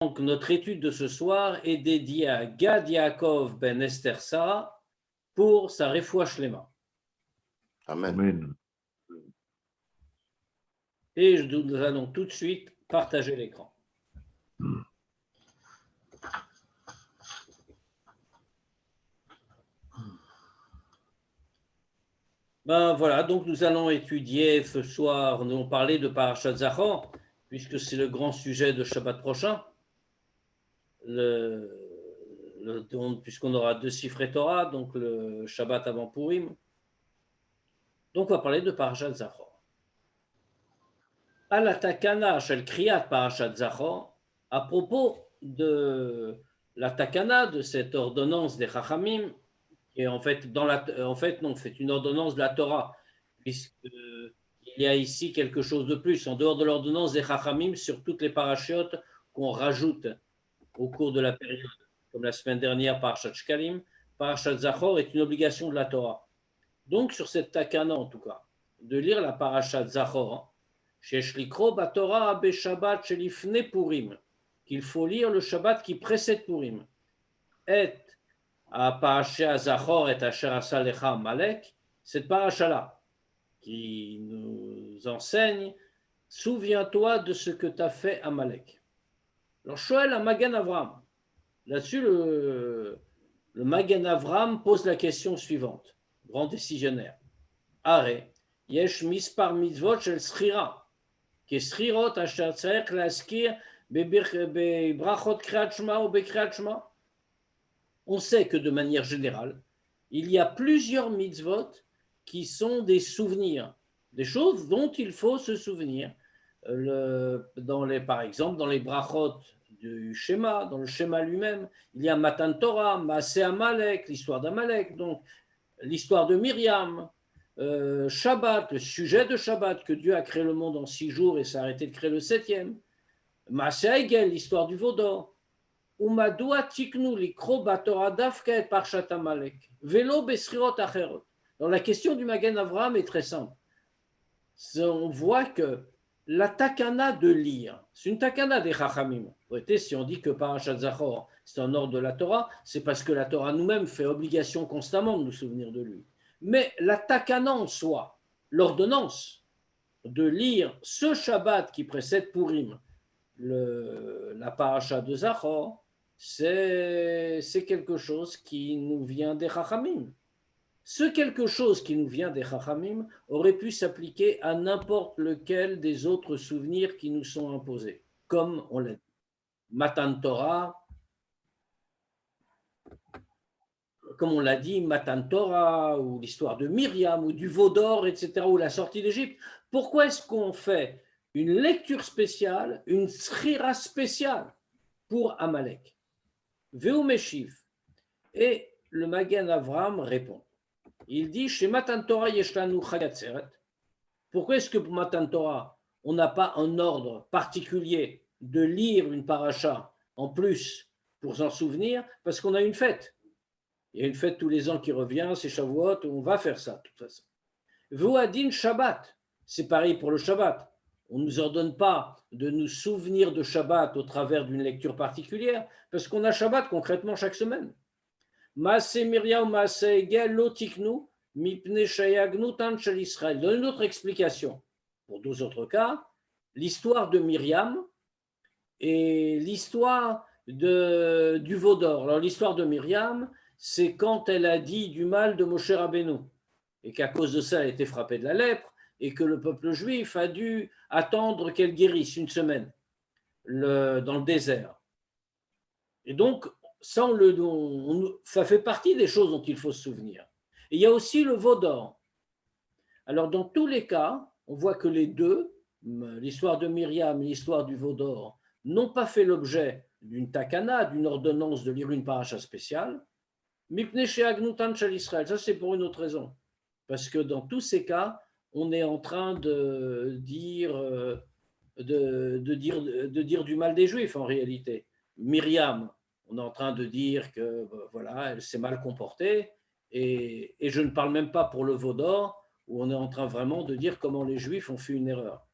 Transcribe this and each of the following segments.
Donc, notre étude de ce soir est dédiée à Gad Yaakov ben Esther Sarah pour sa refoua shlema. Amen. Amen. Et nous allons tout de suite partager l'écran. Ben voilà, donc nous allons étudier ce soir, nous allons parler de Parashat Zachor, puisque c'est le grand sujet de Shabbat prochain. Puisqu'on aura 2 Sifrei Torah, donc le Shabbat avant Purim. Donc on va parler de Parashat Zachor. À la takana shel kriyat Parashat Zachor, à propos de la takana, de cette ordonnance des Chachamim, qui est en fait, c'est une ordonnance de la Torah, puisqu'il y a ici quelque chose de plus, en dehors de l'ordonnance des Chachamim, sur toutes les parachiotes qu'on rajoute au cours de la période, comme la semaine dernière, Parashat Shkalim, Parashat Zachor est une obligation de la Torah. Donc, sur cette takana, en tout cas, de lire la Parashat Zachor, Shesh likro batorah beshabbat shelifne Purim, qu'il faut lire le Shabbat qui précède Purim. Et à Parashat Zachor et Asher asa lecha Amalek, cette parasha-là, qui nous enseigne, souviens-toi de ce que t'as fait Amalek. Alors, Shoel à Magen Avram. Là-dessus, le Magen Avram pose la question suivante, grand décisionnaire. Are, yesh mispar mitzvot shel srira, ke srirot asher tzarech laskir bebrachot kriyat shema ou bekriyat shema. On sait que de manière générale, il y a plusieurs mitzvot qui sont des souvenirs, des choses dont il faut se souvenir. Par exemple, dans les brachot du Shema, dans le Shema lui-même, il y a Matan Torah, Maaseh Amalek, l'histoire d'Amalek, donc l'histoire de Myriam, Shabbat, le sujet de Shabbat, que Dieu a créé le monde en 6 jours et s'est arrêté de créer le 7e, Maaseh Egel, l'histoire du veau d'or, Umadua tiknu likro batorah dafka et parshat Amalek, velo besrirot acherot. Donc la question du Magen Avraham est très simple. On voit que la takana de lire, c'est une takana des Chachamim. Si on dit que Parashat Zachor, c'est un ordre de la Torah, c'est parce que la Torah nous-mêmes fait obligation constamment de nous souvenir de lui. Mais la takana en soi, l'ordonnance de lire ce Shabbat qui précède Purim, la Parashat de Zachor, c'est quelque chose qui nous vient des Chachamim. Ce quelque chose qui nous vient des Chachamim aurait pu s'appliquer à n'importe lequel des autres souvenirs qui nous sont imposés, comme on l'a dit. Matan Torah, comme on l'a dit, Matan Torah, ou l'histoire de Myriam, ou du veau d'or, etc., ou la sortie d'Égypte. Pourquoi est-ce qu'on fait une lecture spéciale, une srira spéciale pour Amalek? Veu Meshiv. Et le Magen Avram répond. Il dit chez Matan Torah Yeshlanu Chagatzeret. Pourquoi est-ce que pour Matan Torah, on n'a pas un ordre particulier de lire une paracha en plus pour s'en souvenir? Parce qu'on a une fête. Il y a une fête tous les ans qui revient, c'est Shavuot, on va faire ça de toute façon. Voadin Shabbat, c'est pareil pour le Shabbat. On ne nous ordonne pas de nous souvenir de Shabbat au travers d'une lecture particulière, parce qu'on a Shabbat concrètement chaque semaine. Maaseh Myriam, Maaseh Egel, Lotiknu, Mipnei Shayagnu, Tan Shel Israël. Donne une autre explication. Pour 2 autres cas, l'histoire de Myriam et l'histoire du veau d'or. Alors, l'histoire de Myriam, c'est quand elle a dit du mal de Moshe Rabbeinu, et qu'à cause de ça, elle a été frappée de la lèpre, et que le peuple juif a dû attendre qu'elle guérisse 1 semaine dans le désert. Et donc, ça fait partie des choses dont il faut se souvenir. Et il y a aussi le veau d'or. Alors, dans tous les cas, on voit que les deux, l'histoire de Myriam et l'histoire du veau d'or, n'ont pas fait l'objet d'une takana, d'une ordonnance de lire une paracha spéciale. Mipnei she'agnutan shel Israël, ça c'est pour une autre raison. Parce que dans tous ces cas, on est en train de dire du mal des Juifs en réalité. Myriam, on est en train de dire que voilà, elle s'est mal comportée, et je ne parle même pas pour le veau d'or, où on est en train vraiment de dire comment les Juifs ont fait une erreur.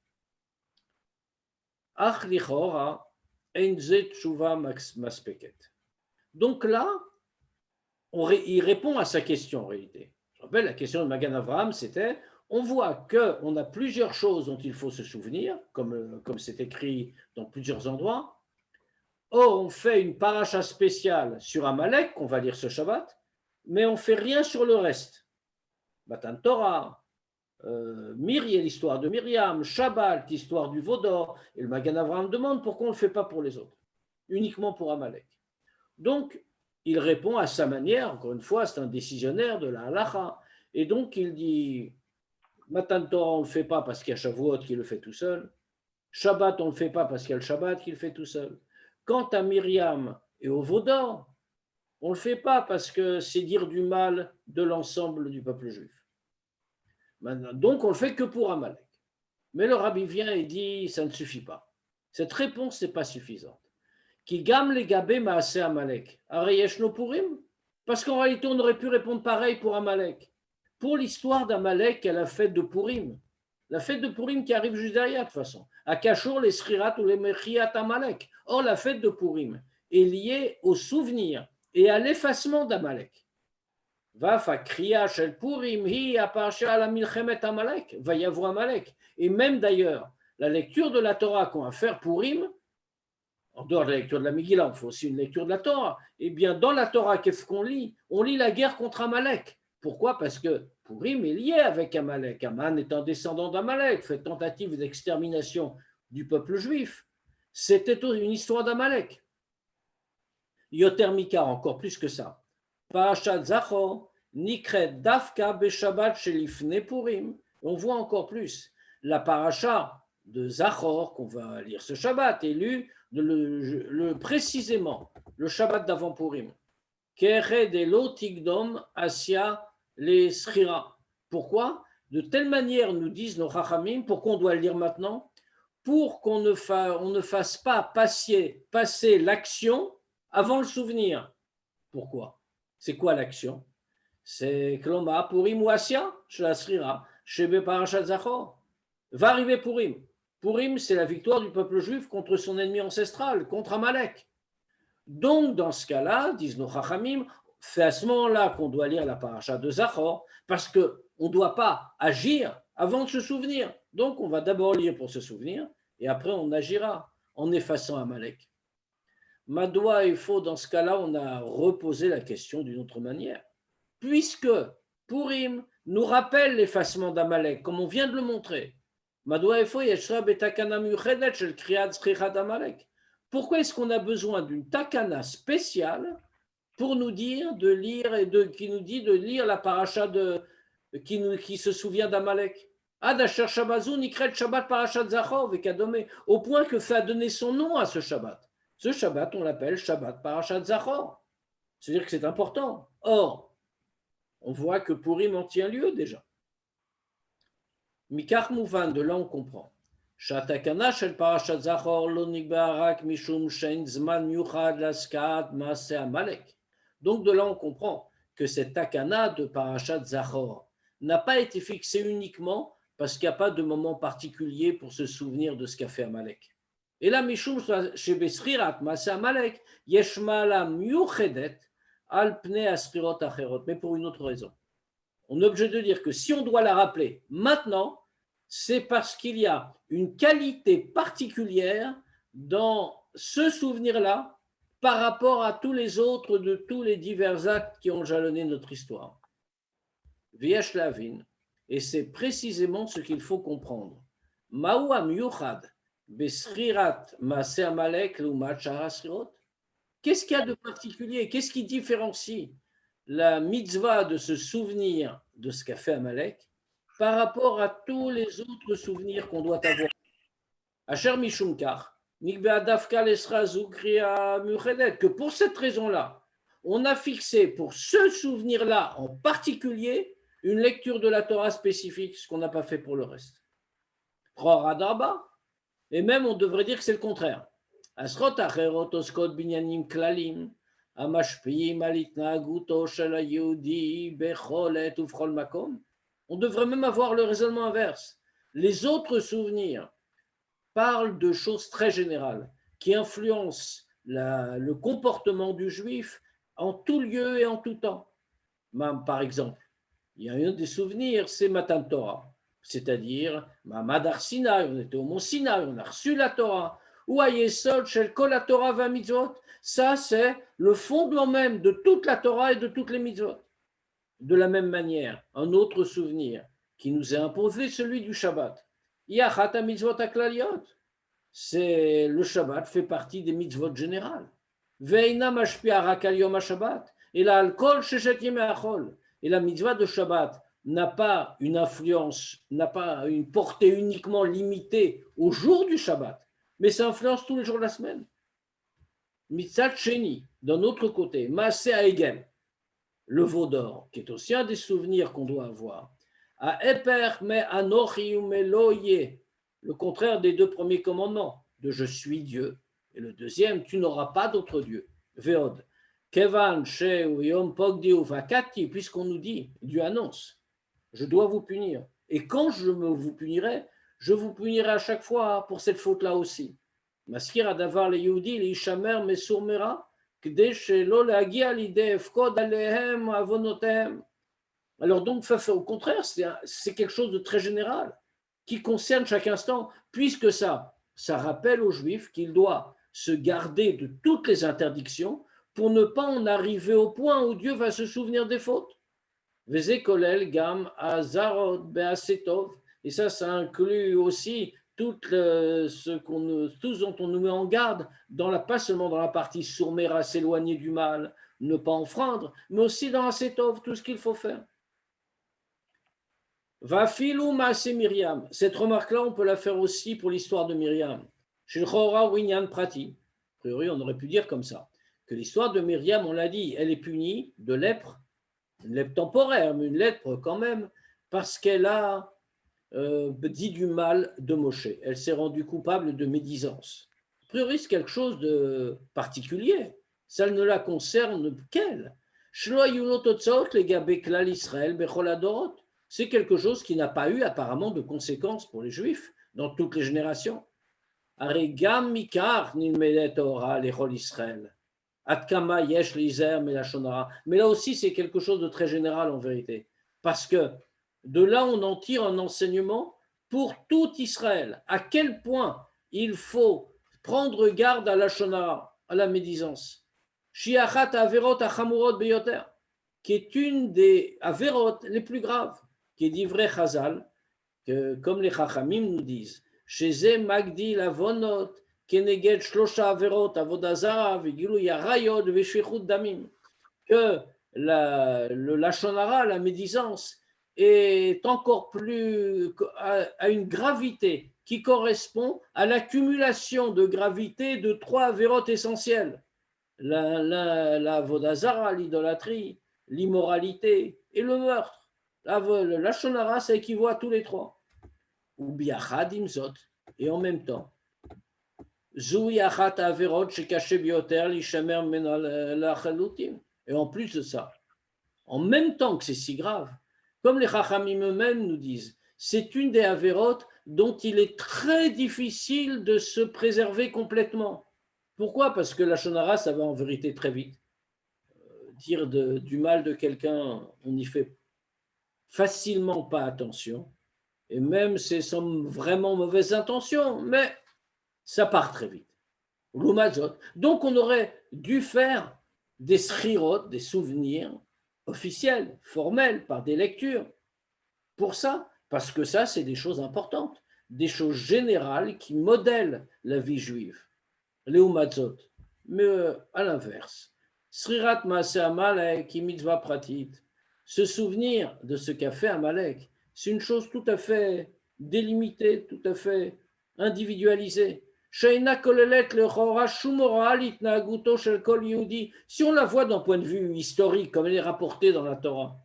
Ach lichora, Ein ze tshuva maspeket. Donc là, il répond à sa question en réalité. Je rappelle, la question de Magan Avraham, c'était, on voit qu'on a plusieurs choses dont il faut se souvenir, comme c'est écrit dans plusieurs endroits. Or, on fait une paracha spéciale sur Amalek, qu'on va lire ce Shabbat, mais on ne fait rien sur le reste. Matan Torah, l'histoire de Myriam, Shabbat, l'histoire du Vaudor, et le Magan Avraham demande pourquoi on ne le fait pas pour les autres, uniquement pour Amalek. Donc, il répond à sa manière, encore une fois, c'est un décisionnaire de la halacha, et donc il dit, Matan Torah, on ne le fait pas parce qu'il y a Shavuot qui le fait tout seul, Shabbat, on ne le fait pas parce qu'il y a le Shabbat qui le fait tout seul. Quant à Myriam et au Vaudor, on ne le fait pas parce que c'est dire du mal de l'ensemble du peuple juif. Donc, on ne le fait que pour Amalek. Mais le rabbi vient et dit, ça ne suffit pas. Cette réponse n'est pas suffisante. Qui gam les gabé maasé Amalek. Areyeshno Purim. Parce qu'en réalité, on aurait pu répondre pareil pour Amalek. Pour l'histoire d'Amalek et la fête de Purim. La fête de Purim qui arrive juste derrière, de toute façon. À Kachour, les Srirat ou les Mechiat Amalek. Or, la fête de Purim est liée au souvenir et à l'effacement d'Amalek. Vafa kriya shel Purim hi aparsha la milchemet Amalek. Va y avoir Amalek. Et même d'ailleurs, la lecture de la Torah qu'on va faire Purim, en dehors de la lecture de la Megillah, il faut aussi une lecture de la Torah. Eh bien, dans la Torah, qu'est-ce qu'on lit? On lit la guerre contre Amalek. Pourquoi? Parce que Purim est lié avec Amalek. Aman est un descendant d'Amalek, fait tentative d'extermination du peuple juif. C'était une histoire d'Amalek. Yoter Mikar, encore plus que ça. Parashat Zachor, Nikret Dafka Beshabbat Shelifne Purim. On voit encore plus. La paracha de Zachor, qu'on va lire ce Shabbat, est lue précisément le Shabbat d'avant Purim. Kered Elo Tigdom Asia les Srira. Pourquoi? De telle manière, nous disent nos Chachamim, pourquoi on doit le lire maintenant? Pour qu'on ne fasse pas passer l'action avant le souvenir. Pourquoi? C'est quoi l'action? C'est Kloma Purim ou Asia, Shela Srira, Shebe Parashat Zachor. Va arriver Purim. Purim, c'est la victoire du peuple juif contre son ennemi ancestral, contre Amalek. Donc, dans ce cas-là, disent nos Chachamim, c'est à ce moment-là qu'on doit lire la paracha de Zachor, parce qu'on ne doit pas agir avant de se souvenir. Donc, on va d'abord lire pour se souvenir, et après on agira en effaçant Amalek. Madoua et faux, dans ce cas-là, on a reposé la question d'une autre manière. Puisque Purim nous rappelle l'effacement d'Amalek, comme on vient de le montrer. Madoua et faux, Yeshra betakana miuchedet shel kriyat zchichat Amalek. Pourquoi est-ce qu'on a besoin d'une takana spéciale pour nous dire de lire qui nous dit de lire la paracha qui se souvient d'Amalek? Ad asher shabazu nikret Shabbat parashat Zachor vekadome, au point que ça a donné son nom à ce Shabbat. Ce Shabbat, on l'appelle Shabbat parashat Zachor. C'est-à-dire que c'est important. Or, on voit que Purim en tient lieu déjà. Mikach Mouvan, de là on comprend. שהתקנה של פרשת זכור לא נקבעה רק משום שאין זמן מיוחד להזכרת מעשה עמלק. Donc de là on comprend que cette takana de Parashat Zachor n'a pas été fixée uniquement parce qu'il n'y a pas de moment particulier pour se souvenir de ce qu'a fait Amalek. Et là, משום שבסחירת מעשה עמלק יש מעלה מיוחדת על פני הסחירות האחרות, mais pour une autre raison. On est obligé de dire que si on doit la rappeler maintenant, c'est parce qu'il y a une qualité particulière dans ce souvenir-là par rapport à tous les autres de tous les divers actes qui ont jalonné notre histoire. Viesh Lavin, et c'est précisément ce qu'il faut comprendre. Maou amyuchad besrirat maase Amalek l'umat shara srirot. Qu'est-ce qu'il y a de particulier? Qu'est-ce qui différencie la mitzvah de se souvenir de ce qu'a fait Amalek par rapport à tous les autres souvenirs qu'on doit avoir? Asher mishum kach, nikbea dafka lesrazu kriya muchedet, que pour cette raison-là, on a fixé pour ce souvenir-là en particulier une lecture de la Torah spécifique, ce qu'on n'a pas fait pour le reste. Roradarba, et même on devrait dire que c'est le contraire. Asrot acherot oskot binyanim klalim, amashpiyim alitnaguto shel hayehudi becholet uvchol makom. On devrait même avoir le raisonnement inverse. Les autres souvenirs parlent de choses très générales qui influence le comportement du juif en tout lieu et en tout temps. Par exemple, il y a un des souvenirs, c'est Matan Torah, c'est-à-dire Mamad Har Sinaï, on était au mont Sinaï, on a reçu la Torah, ou Ayesod Shel Kol HaTorah va Mitzvot, ça c'est le fondement même de toute la Torah et de toutes les mitzvot. De la même manière, un autre souvenir qui nous est imposé, celui du Shabbat. Yachat mitzvot aklaliot. C'est le Shabbat fait partie des mitzvot générales. Veina mashpia rak al yom Shabbat. Et la alcool sheshet yemei achol. Et la mitzvah de Shabbat n'a pas une influence, n'a pas une portée uniquement limitée au jour du Shabbat, mais ça influence tous les jours de la semaine. Mitzat sheni, d'un autre côté, maase haegel, le veau d'or, qui est aussi un des souvenirs qu'on doit avoir. A eper me anochi umeloye, le contraire des deux premiers commandements, de je suis Dieu, et le deuxième, tu n'auras pas d'autre Dieu. Veod, kevan she yom pogdiu vakati, puisqu'on nous dit, Dieu annonce, je dois vous punir. Et quand vous punirai, je vous punirai à chaque fois pour cette faute-là aussi. Maskir adavar le Yehudi, le Ishamer mesurmera, alors donc, au contraire, c'est quelque chose de très général qui concerne chaque instant, puisque ça rappelle aux Juifs qu'il doit se garder de toutes les interdictions pour ne pas en arriver au point où Dieu va se souvenir des fautes. Et ça inclut aussi tout ce dont on nous met en garde, pas seulement dans la partie sourmera, s'éloigner du mal, ne pas enfreindre, mais aussi dans Asetov, tout ce qu'il faut faire. Va filou maase Myriam. Cette remarque-là, on peut la faire aussi pour l'histoire de Myriam. Chez Chora Winyan Prati. A priori, on aurait pu dire comme ça, que l'histoire de Myriam, on l'a dit, elle est punie de lèpre, une lèpre temporaire, mais une lèpre quand même, parce qu'elle a dit du mal de Moshe. Elle s'est rendue coupable de médisance. A priori, c'est quelque chose de particulier. Ça ne la concerne qu'elle. C'est quelque chose qui n'a pas eu apparemment de conséquences pour les Juifs dans toutes les générations. Mais là aussi, c'est quelque chose de très général en vérité. Parce que de là, on en tire un enseignement pour tout Israël. À quel point il faut prendre garde à la shonara, à la médisance. Shiachat averot achamurot beyoter, qui est une des averot les plus graves, qui est d'ivrei Chazal, que, comme les Chachamim nous disent, chez Magdi lavonot, keneged shlosha averot, avodazara, vigilou yarayot, veshvichut damim, que la shonara, la médisance, est encore plus à une gravité qui correspond à l'accumulation de gravité de trois avérotes essentielles. La vodazara, l'idolâtrie, l'immoralité et le meurtre. La shonara, ça équivaut à tous les trois. Ou biachad imzot, et en même temps. Zoui achat averot shekaché bioter lishamer menal lachalutim. Et en plus de ça, en même temps que c'est si grave, comme les Chachamim eux-mêmes nous disent, c'est une des avérotes dont il est très difficile de se préserver complètement. Pourquoi ? Parce que la shonara, ça va en vérité très vite. Dire du mal de quelqu'un, on n'y fait facilement pas attention, et même c'est sans vraiment mauvaise intention, mais ça part très vite. L'umazot. Donc on aurait dû faire des srirot, des souvenirs officiels, formels, par des lectures. Pour ça, parce que ça, c'est des choses importantes, des choses générales qui modèlent la vie juive. L'umazot. Mais à l'inverse, srirat maase Amalek, mitzvah pratit, se souvenir de ce qu'a fait Amalek, c'est une chose tout à fait délimitée, tout à fait individualisée. Si on la voit d'un point de vue historique, comme elle est rapportée dans la Torah,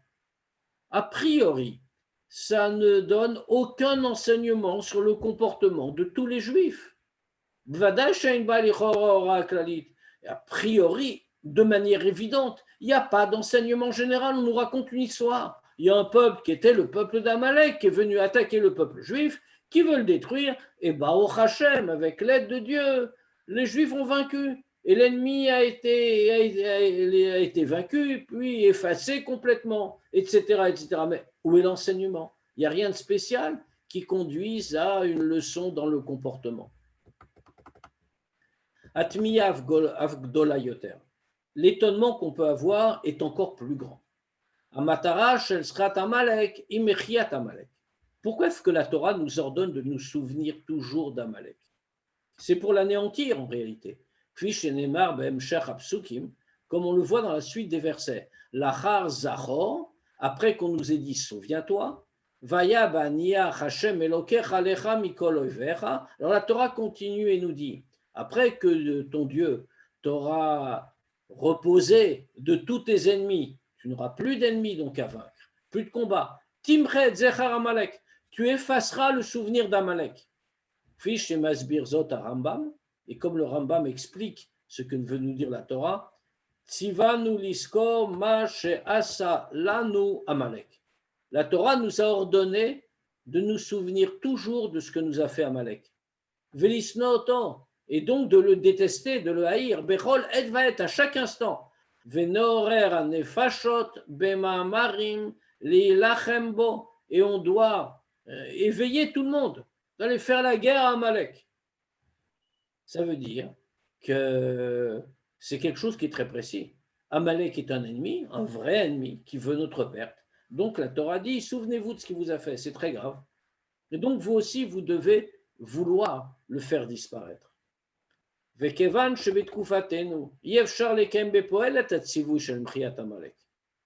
a priori, ça ne donne aucun enseignement sur le comportement de tous les Juifs. A priori, de manière évidente, il n'y a pas d'enseignement général. On nous raconte une histoire. Il y a un peuple qui était le peuple d'Amalek, qui est venu attaquer le peuple juif, qui veut le détruire, et Baruch Hashem, avec l'aide de Dieu, les Juifs ont vaincu et l'ennemi a été vaincu, puis effacé complètement, etc., etc. Mais où est l'enseignement? Il n'y a rien de spécial qui conduise à une leçon dans le comportement. Atmiya avgdola yoter. L'étonnement qu'on peut avoir est encore plus grand. Amatara shel srat Amalek, imechiat Amalek. Pourquoi est-ce que la Torah nous ordonne de nous souvenir toujours d'Amalek? C'est pour l'anéantir en réalité. Comme on le voit dans la suite des versets. Lachar zachor, après qu'on nous ait dit souviens-toi, Vaya bania Hashem elokecha lecha mikol oivecha. Alors la Torah continue et nous dit après que ton Dieu t'aura reposé de tous tes ennemis, tu n'auras plus d'ennemis donc à vaincre, plus de combat. Timchet zechar Amalek, tu effaceras le souvenir d'Amalek. Fish et Masbir Zot à Rambam, et comme le Rambam explique ce que veut nous dire la Torah, Tzivanu liskor ma she'asa lanu Amalek. La Torah nous a ordonné de nous souvenir toujours de ce que nous a fait Amalek. Velisnoton, et donc de le détester, de le haïr, Bechol et vaet, à chaque instant. Venorer anefashot bemamarim liilachem bo, et on doit éveiller tout le monde d'aller faire la guerre à Amalek. Ça veut dire que c'est quelque chose qui est très précis. Amalek est un ennemi, un vrai ennemi, qui veut notre perte. Donc la Torah dit, souvenez-vous de ce qu'il vous a fait, c'est très grave. Et donc vous aussi, vous devez vouloir le faire disparaître. Il y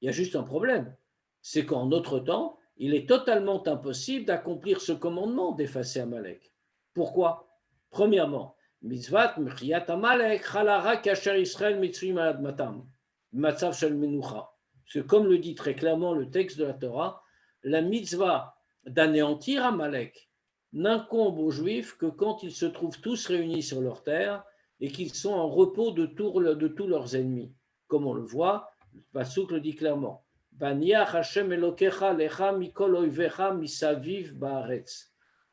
a juste un problème, c'est qu'en notre temps, il est totalement impossible d'accomplir ce commandement d'effacer Amalek. Pourquoi? Premièrement, mitzvat mechiyat Amalek chalara kasher Israël mitzvim aladmatam matzav shel menucha. Parce que comme le dit très clairement le texte de la Torah, la mitzvah d'anéantir Amalek n'incombe aux Juifs que quand ils se trouvent tous réunis sur leur terre et qu'ils sont en repos de tous leurs ennemis. Comme on le voit, le Pasuk le dit clairement.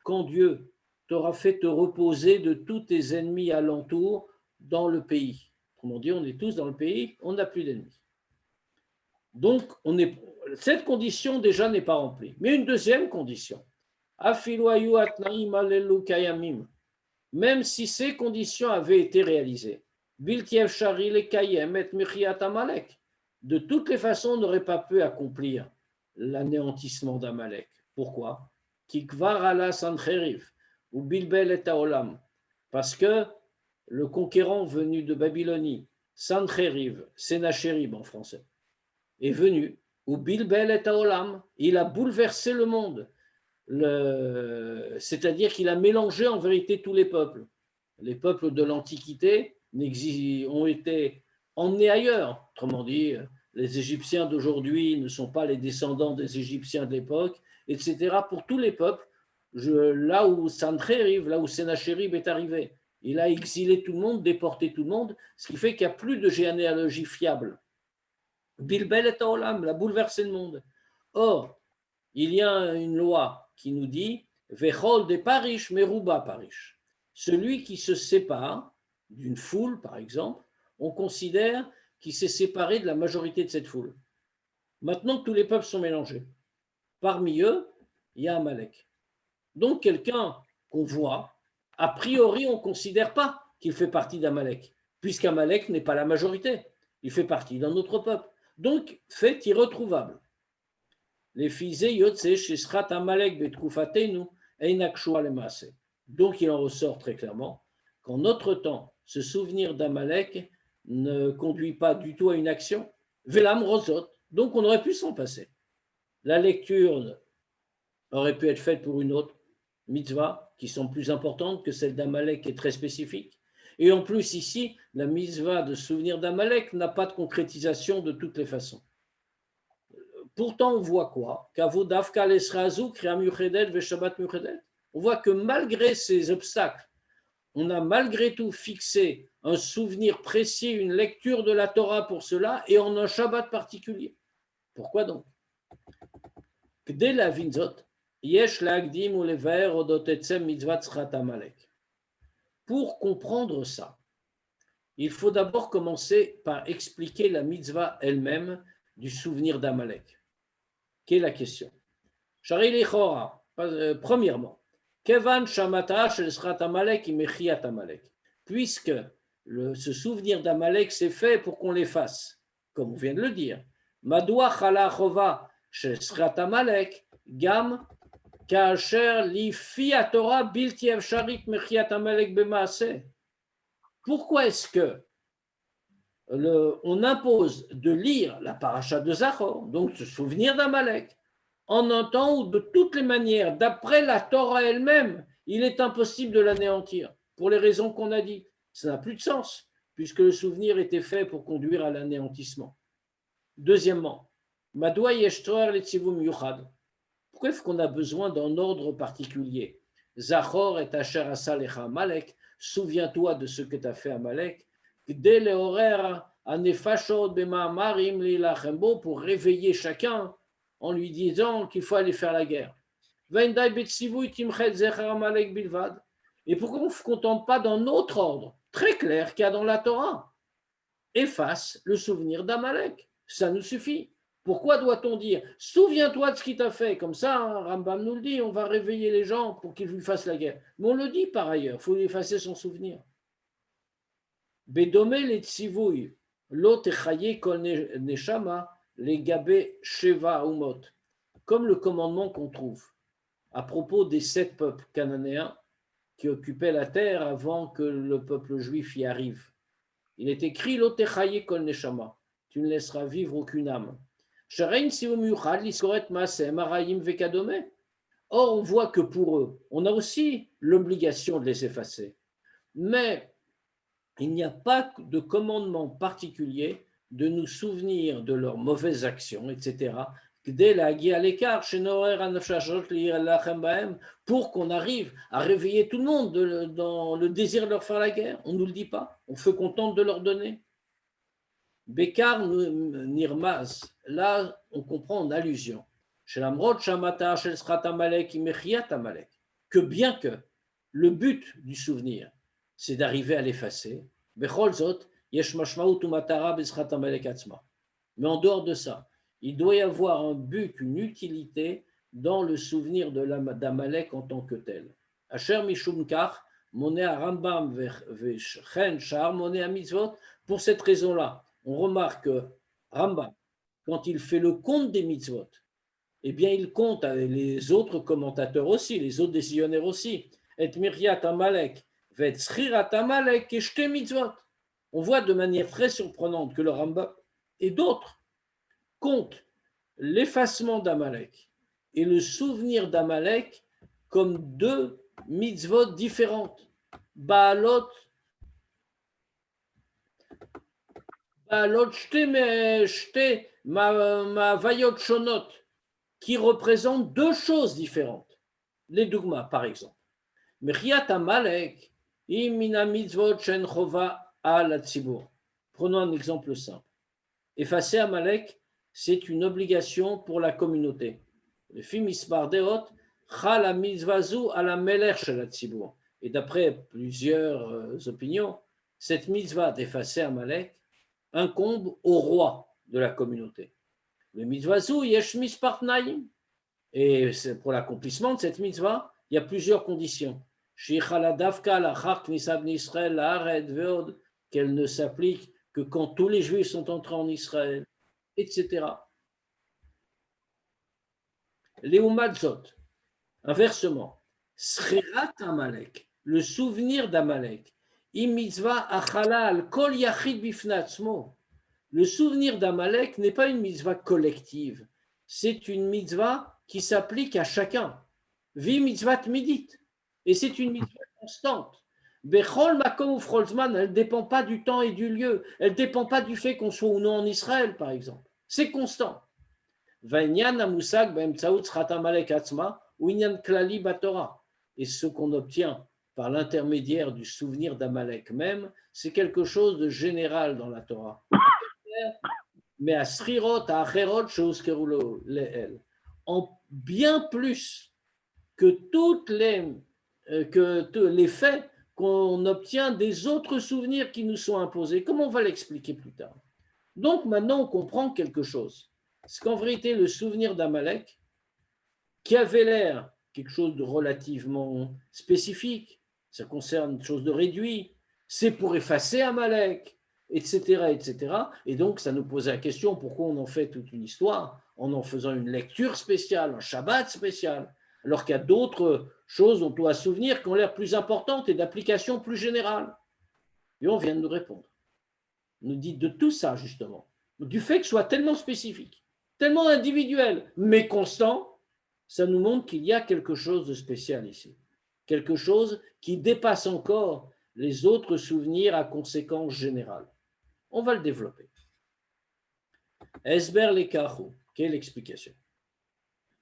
Quand Dieu t'aura fait te reposer de tous tes ennemis alentour dans le pays. Autrement dit, on est tous dans le pays, on n'a plus d'ennemis. Donc, cette condition déjà n'est pas remplie. Mais une deuxième condition. Même si ces conditions avaient été réalisées, de toutes les façons, on n'aurait pas pu accomplir l'anéantissement d'Amalek. Pourquoi? Parce que le conquérant venu de Babylonie, Sancheriv, Sénachérib en français, est venu, ou Bilbel et Taolam, il a bouleversé le monde. C'est-à-dire qu'il a mélangé en vérité tous les peuples. Les peuples de l'Antiquité ont été emmenés ailleurs. Autrement dit, les Égyptiens d'aujourd'hui ne sont pas les descendants des Égyptiens de l'époque, etc. Pour tous les peuples, là où Sancheriv, là où Sénachérib est arrivé, il a exilé tout le monde, déporté tout le monde, ce qui fait qu'il n'y a plus de généalogie fiable. Bilbel et Taolam, il a bouleversé le monde. Or, il y a une loi qui nous dit Vechol de Parish, Meruba Parish. Celui qui se sépare d'une foule, par exemple, on considère qu'il s'est séparé de la majorité de cette foule. Maintenant que tous les peuples sont mélangés, parmi eux, il y a Amalek. Donc, quelqu'un qu'on voit, a priori, on ne considère pas qu'il fait partie d'Amalek, puisqu'Amalek n'est pas la majorité. Il fait partie d'un autre peuple. Donc, fait irretrouvable. Les fisé yotse shishrat Amalek betkoufatenu einakshua lemase. Donc il en ressort très clairement qu'en notre temps, ce souvenir d'Amalek ne conduit pas du tout à une action. Velam rosot. Donc on aurait pu s'en passer. La lecture aurait pu être faite pour une autre mitzvah qui sont plus importantes que celle d'Amalek qui est très spécifique. Et en plus ici, la mitzvah de souvenir d'Amalek n'a pas de concrétisation de toutes les façons. Pourtant, on voit quoi? On voit que malgré ces obstacles, on a malgré tout fixé un souvenir précis, une lecture de la Torah pour cela, et en un Shabbat particulier. Pourquoi donc? Pour comprendre ça, il faut d'abord commencer par expliquer la mitzvah elle-même du souvenir d'Amalek. Quelle est la question? Premièrement, Kevan Shamata shel Srat Amalek imechiat Amalek. Puisque ce souvenir d'Amalek c'est fait pour qu'on l'efface, comme on vient de le dire. Madoua chala chova shel Srat Amalek gam kaasher li fi Torah bilti efsharit mechiat Amalek bemaaseh. Pourquoi est-ce que on impose de lire la paracha de Zachor, donc se souvenir d'Amalek, en un temps où, de toutes les manières, d'après la Torah elle-même, il est impossible de l'anéantir, pour les raisons qu'on a dit. Ça n'a plus de sens, puisque le souvenir était fait pour conduire à l'anéantissement. Deuxièmement, Madoua yeshtoer letzivum yuchad. Pourquoi est-ce qu'on a besoin d'un ordre particulier? Zachor et asher asa lecha Amalek, souviens-toi de ce que tu as fait à Amalek, pour réveiller chacun en lui disant qu'il faut aller faire la guerre. Et pourquoi on ne se contente pas d'un autre ordre très clair qu'il y a dans la Torah? Efface le souvenir d'Amalek, ça nous suffit. Pourquoi doit-on dire souviens-toi de ce qu'il t'a fait? Comme ça, hein, Rambam nous le dit, on va réveiller les gens pour qu'ils lui fassent la guerre. Mais on le dit par ailleurs, il faut lui effacer son souvenir. Bedome le tzivouy, lo techaye kol neshama, les gabé sheva umot. Comme le commandement qu'on trouve à propos des 7 peuples cananéens qui occupaient la terre avant que le peuple juif y arrive. Il est écrit lo techaye kol neshama, tu ne laisseras vivre aucune âme. Sharein sium yuchad liskoret maaseh marayim vekadome. Or, on voit que pour eux, on a aussi l'obligation de les effacer. Mais il n'y a pas de commandement particulier de nous souvenir de leurs mauvaises actions, etc., pour qu'on arrive à réveiller tout le monde dans le désir de leur faire la guerre. On ne nous le dit pas, on fait contente de leur donner. Bekar Nirmaz, là on comprend en allusion, que bien que le but du souvenir, c'est d'arriver à l'effacer. Mais en dehors de ça, il doit y avoir un but, une utilité dans le souvenir d'Amalek en tant que tel. Asher mishum kach, moné à Rambam vechen shar moné à mitzvot. Pour cette raison-là, on remarque que Rambam, quand il fait le compte des mitzvot, eh bien il compte avec les autres commentateurs aussi, les autres décisionnaires aussi. Et Miriat Amalek, on voit de manière très surprenante que le Rambam et d'autres comptent l'effacement d'Amalek et le souvenir d'Amalek comme 2 mitzvot différentes. Baalot shte mavayot shonot, qui représentent 2 choses différentes. Les dogmas, par exemple. Mechiat Amalek, prenons un exemple simple. Effacer Amalek, c'est une obligation pour la communauté. Le film Ismar Deot, Chala mitzvazu ala meler shel hatzibur. Et d'après plusieurs opinions, cette mitzvah d'effacer Amalek incombe au roi de la communauté. Le mitzvazu yesh mispar tnaim. Et pour l'accomplissement de cette mitzvah, il y a plusieurs conditions. Qu'elle ne s'applique que quand tous les Juifs sont entrés en Israël, etc. Léumadzot, inversement, Srirat Amalek, le souvenir d'Amalek, imitzvah achalal kol yachid bifnatzmo. Le souvenir d'Amalek n'est pas une mitzvah collective, c'est une mitzvah qui s'applique à chacun. Vi mitzvah midit. Et c'est une mitzvah constante. Bechol makom ufrolzman, elle ne dépend pas du temps et du lieu. Elle ne dépend pas du fait qu'on soit ou non en Israël, par exemple. C'est constant. Vainyan amusag b'emtsaout srat Amalek atzma ou inyan klali batora. Et ce qu'on obtient par l'intermédiaire du souvenir d'Amalek même, c'est quelque chose de général dans la Torah. Mais à srirot, à acherot, sheuskeru leel, en bien plus que toutes les faits qu'on obtient des autres souvenirs qui nous sont imposés, comme on va l'expliquer plus tard. Donc maintenant, on comprend quelque chose. C'est qu'en vérité, le souvenir d'Amalek, qui avait l'air quelque chose de relativement spécifique, ça concerne une chose de réduit, c'est pour effacer Amalek, etc., etc. Et donc, ça nous pose la question, pourquoi on en fait toute une histoire en en faisant une lecture spéciale, un Shabbat spécial, alors qu'il y a d'autres choses dont on doit se souvenir qui ont l'air plus importantes et d'application plus générale. Et on vient de nous répondre. On nous dit de tout ça, justement, du fait que ce soit tellement spécifique, tellement individuel, mais constant, ça nous montre qu'il y a quelque chose de spécial ici. Quelque chose qui dépasse encore les autres souvenirs à conséquence générale. On va le développer. Esber lekahu, quelle explication?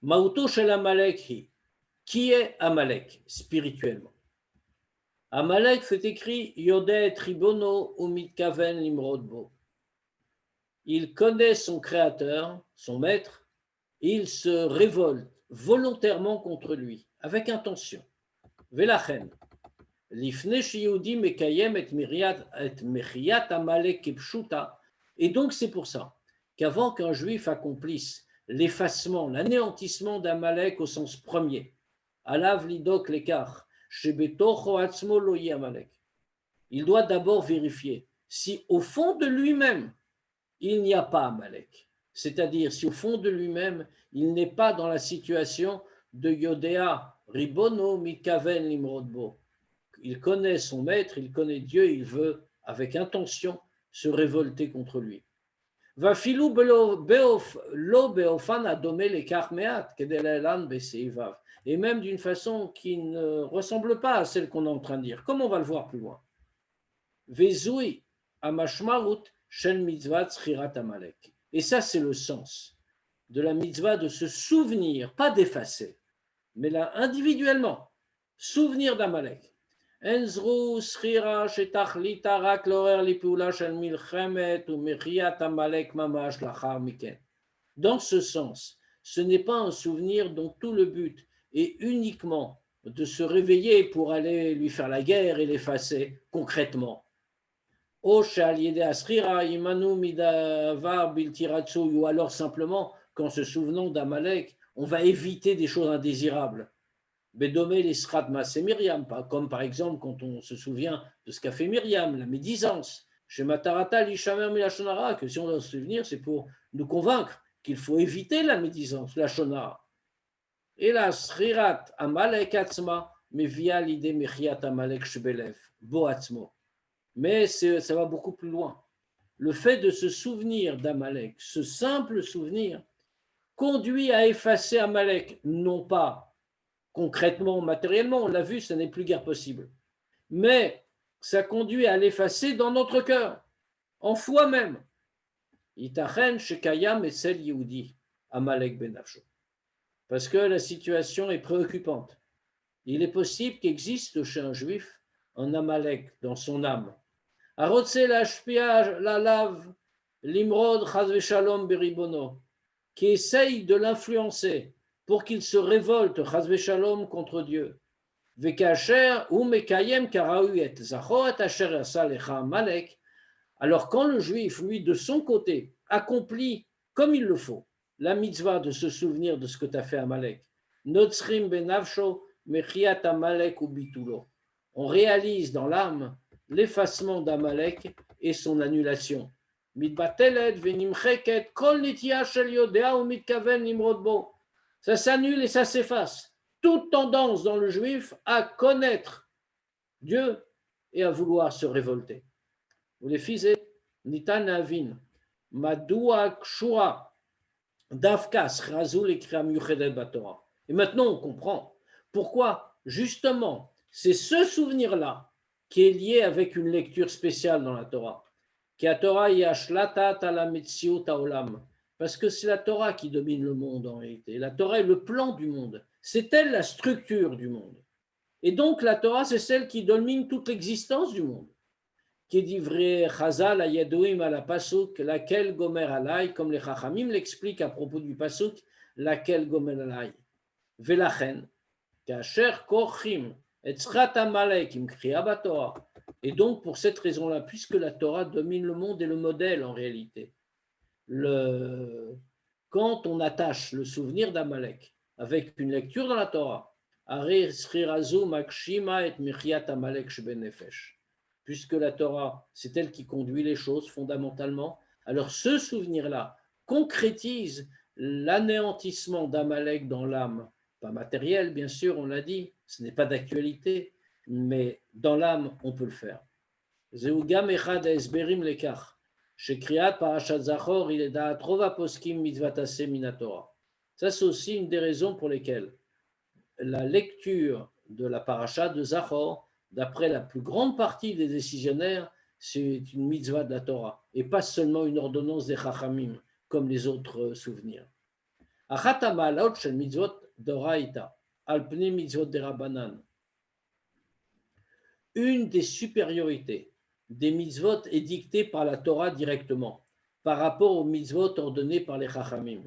Mauto shel Amalek hi. Qui est Amalek spirituellement? Amalek fait écrit Yodeh tribono umitkaven limrodbo. Il connaît son créateur, son maître, et il se révolte volontairement contre lui, avec intention. Velachen, lifne shiyudi mekayem et mechiyat Amalek kepshuta. Et donc c'est pour ça qu'avant qu'un juif accomplisse l'effacement, l'anéantissement d'Amalek au sens premier, alav lidok lekar, shebetocho atzmo lo yi Amalek. Il doit d'abord vérifier si au fond de lui-même il n'y a pas Amalek. C'est-à-dire si au fond de lui-même il n'est pas dans la situation de Yodéa, Ribono Mikaven Limrodbo. Il connaît son maître, il connaît Dieu, il veut avec intention se révolter contre lui. Vafilu lo beofan adomé les karmeat, kedelelan beseivav. Et même d'une façon qui ne ressemble pas à celle qu'on est en train de dire, comme on va le voir plus loin. Vezui amashmarut shel mitzvah tzchirat Amalek. Et ça, c'est le sens de la mitzvah de se souvenir, pas d'effacer, mais là, individuellement, souvenir d'Amalek. Enzru schira shetachlita rak lorer lipoula shel milchemet ou mechiat Amalek mamash lachar miken. Dans ce sens, ce n'est pas un souvenir dont tout le but est uniquement de se réveiller pour aller lui faire la guerre et l'effacer concrètement. Ou alors simplement qu'en se souvenant d'Amalek, on va éviter des choses indésirables. Bédomé les Srat Massé Myriam, comme par exemple quand on se souvient de ce qu'a fait Myriam, la médisance. Chez Matarata, l'Ishamer Milachonara, que si on doit se souvenir, c'est pour nous convaincre qu'il faut éviter la médisance, la Shonara. Et la Srirat Amalek Atzma, mais via l'idée Mechiat Amalek Shbelev, Bo Atzmo. Mais ça va beaucoup plus loin. Le fait de se souvenir d'Amalek, ce simple souvenir, conduit à effacer Amalek, non pas concrètement, matériellement, on l'a vu, ça n'est plus guère possible, mais ça conduit à l'effacer dans notre cœur, en foi même. Itachen shekayam esel Yehudi, Amalek ben Nafsho. Parce que la situation est préoccupante. Il est possible qu'existe chez un juif un Amalek dans son âme. Arotse l'ashpia la lave l'imrod chaz shalom beribono, qui essaye de l'influencer pour qu'il se révolte chaz shalom contre Dieu. Vekacher ou mekayem karahuet zachot asher asa lecha Amalek. Alors quand le juif, lui, de son côté, accomplit comme il le faut la mitzvah de se souvenir de ce que tu as fait Amalek, notzrim benavsho mechiat Amalek ou bitulo. On réalise dans l'âme l'effacement d'Amalek et son annulation. Ça s'annule et ça s'efface. Toute tendance dans le juif à connaître Dieu et à vouloir se révolter. Vous les fils, Nitan Avin, Madoua Kshura, Davkas, Razul et Kriam Yuchedet Batora. Et maintenant on comprend pourquoi, justement, c'est ce souvenir-là qui est lié avec une lecture spéciale dans la Torah. Parce que c'est la Torah qui domine le monde en réalité. La Torah est le plan du monde. C'est elle la structure du monde. Et donc la Torah, c'est celle qui domine toute l'existence du monde. Qui dit vrai Chazal ayadouim à la pasuk, laquelle gomer alay, comme les Chachamim l'expliquent à propos du pasuk, laquelle gomer alay. Velachen, kasher kochim Et donc, pour cette raison-là, puisque la Torah domine le monde et le modèle en réalité, quand on attache le souvenir d'Amalek avec une lecture dans la Torah, puisque la Torah, c'est elle qui conduit les choses fondamentalement, alors ce souvenir-là concrétise l'anéantissement d'Amalek dans l'âme, pas matériel bien sûr, on l'a dit, ce n'est pas d'actualité, mais dans l'âme, on peut le faire. זהו גם אחד ההסברים לכך, שקריאת פרשת זכור היא לדעת רוב הפוסקים מצוות עשה מן התורה. Ça, c'est aussi une des raisons pour lesquelles la lecture de la paracha de Zachor, d'après la plus grande partie des décisionnaires, c'est une mitzvah de la Torah, et pas seulement une ordonnance des Chachamim, comme les autres souvenirs. אחת המעלות של מצוות דאורייתא על פני מצוות דרבנן. Une des supériorités des mitzvot édictées par la Torah directement par rapport aux mitzvot ordonnées par les Chachamim.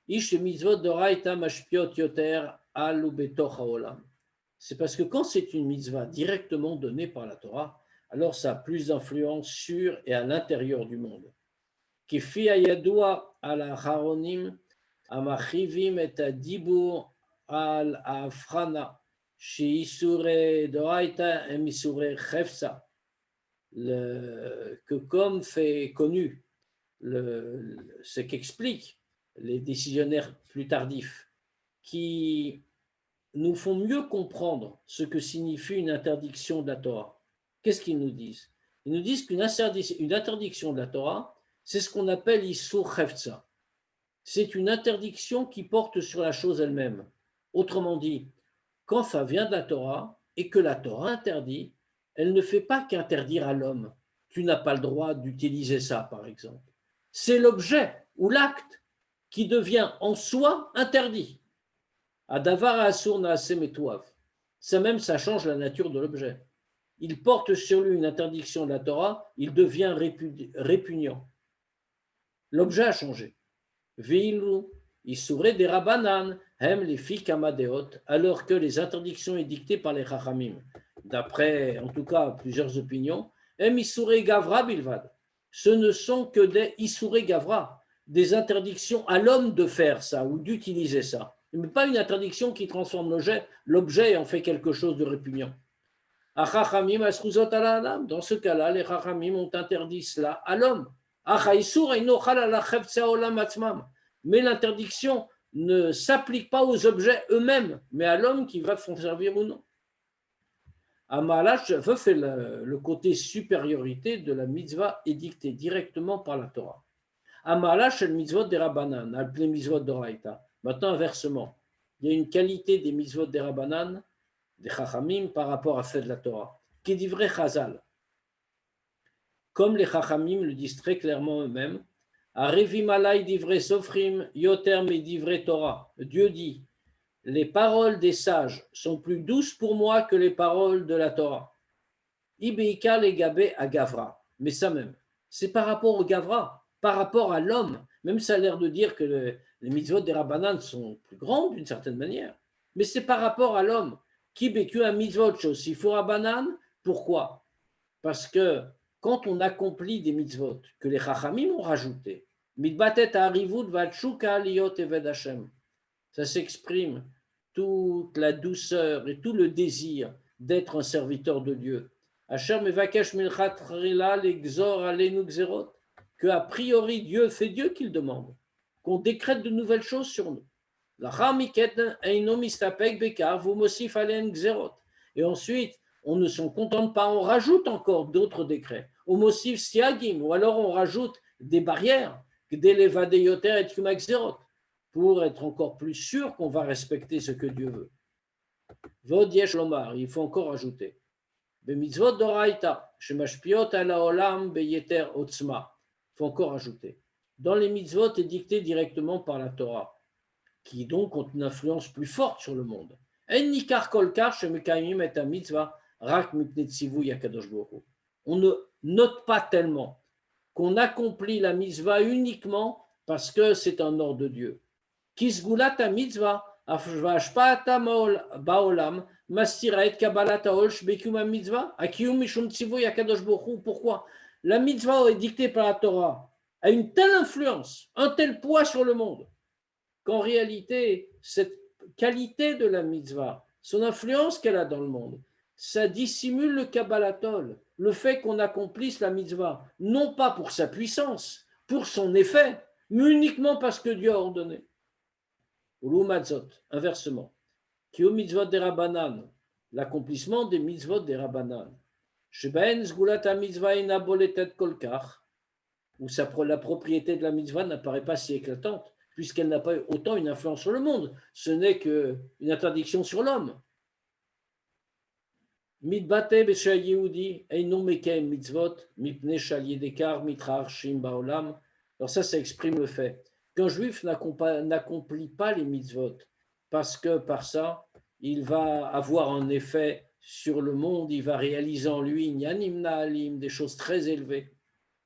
Ish mitzvot d'oraita mashpiot yoter al ubetoch haolam. C'est parce que quand c'est une mitzvah directement donnée par la Torah, alors ça a plus d'influence sur et à l'intérieur du monde. Kifi ayadua al acharonim amachivim et adibur al afrana sheisure d'oraita em isure chefsa. Que comme fait connu ce qu'expliquent les décisionnaires plus tardifs, qui nous font mieux comprendre ce que signifie une interdiction de la Torah. Qu'est-ce qu'ils nous disent? Ils nous disent qu'une interdiction de la Torah, c'est ce qu'on appelle Issur Chefza. C'est une interdiction qui porte sur la chose elle-même. Autrement dit, quand ça vient de la Torah et que la Torah interdit, elle ne fait pas qu'interdire à l'homme. Tu n'as pas le droit d'utiliser ça, par exemple. C'est l'objet ou l'acte qui devient en soi interdit. Adavar asur naaseh metouav. Ça même, ça change la nature de l'objet. Il porte sur lui une interdiction de la Torah, il devient répugnant. L'objet a changé. Veilu isuré des rabanan hem les fi kamadeot, alors que les interdictions édictées par les chachamim, d'après en tout cas plusieurs opinions, hem isuré gavra bilvad. Ce ne sont que des isuré gavra, des interdictions à l'homme de faire ça ou d'utiliser ça, mais pas une interdiction qui transforme l'objet et en fait quelque chose de répugnant. Dans ce cas-là, les chachamim ont interdit cela à l'homme. Mais l'interdiction ne s'applique pas aux objets eux-mêmes, mais à l'homme qui va s'en servir ou non. Amalash fait le côté supériorité de la mitzvah édictée directement par la Torah. Amalash el mitzvot de Rabbanan, al pnei mitzvot d'Oraita. Maintenant, inversement, il y a une qualité des mitzvot de Rabbanan, des Chachamim, par rapport à celle de la Torah, qui est d'ivrei Chazal. Comme les Chachamim le disent très clairement eux-mêmes, Arevim alay divrei sofrim yoter me divrei Torah. Dieu dit, les paroles des sages sont plus douces pour moi que les paroles de la Torah. Ibeika le gabé à Gavra. Mais ça même, c'est par rapport au Gavra, par rapport à l'homme. Même ça a l'air de dire que les mitzvot des Rabbanan sont plus grandes d'une certaine manière. Mais c'est par rapport à l'homme. Qui bécu un mitzvot shosifu Rabbanan. Pourquoi? Parce que quand on accomplit des mitzvot que les chachamim ont rajouté, mitbatet ha'arivut va'tshuka liot eved Hashem, ça s'exprime toute la douceur et tout le désir d'être un serviteur de Dieu. Asher mevakesh milchat trila legzor alenu gzerot, que a priori Dieu, c'est Dieu qui le demande, qu'on décrète de nouvelles choses sur nous. Et ensuite, on ne s'en contente pas, on rajoute encore d'autres décrets. Ou alors on rajoute des barrières pour être encore plus sûr qu'on va respecter ce que Dieu veut. Il faut encore ajouter. Il faut encore ajouter. Dans les mitzvot édictés directement par la Torah, qui donc ont une influence plus forte sur le monde. On ne note pas tellement qu'on accomplit la mitzvah uniquement parce que c'est un ordre de Dieu. Kisgulat mitzvah והשפעת בעולם מסתירה את קבלת העול שבקיום המצווה, הקיום משום ציווי הקדוש ברוך הוא. Pourquoi? La mitzvah est dictée par la Torah a une telle influence, un tel poids sur le monde, qu'en réalité, cette qualité de la mitzvah, son influence qu'elle a dans le monde, ça dissimule le kabbalatol, le fait qu'on accomplisse la mitzvah, non pas pour sa puissance, pour son effet, mais uniquement parce que Dieu a ordonné. L'umatzot, inversement, qui au mitzvot des Rabbanan, l'accomplissement des mitzvot des Rabbanan, sheben zgulat ha-mitzvah ina boletet kolkach, où la propriété de la mitzvah n'apparaît pas si éclatante, puisqu'elle n'a pas autant une influence sur le monde. Ce n'est qu'une interdiction sur l'homme. Mitbate b'shel Yehudi eino mekem mitzvot mipnei shal yedekar mitrarshim ba'olam. Alors ça exprime le fait qu'un juif n'accomplit pas les mitzvot, parce que par ça, il va avoir un effet sur le monde, il va réaliser en lui nyanim na'alim, des choses très élevées.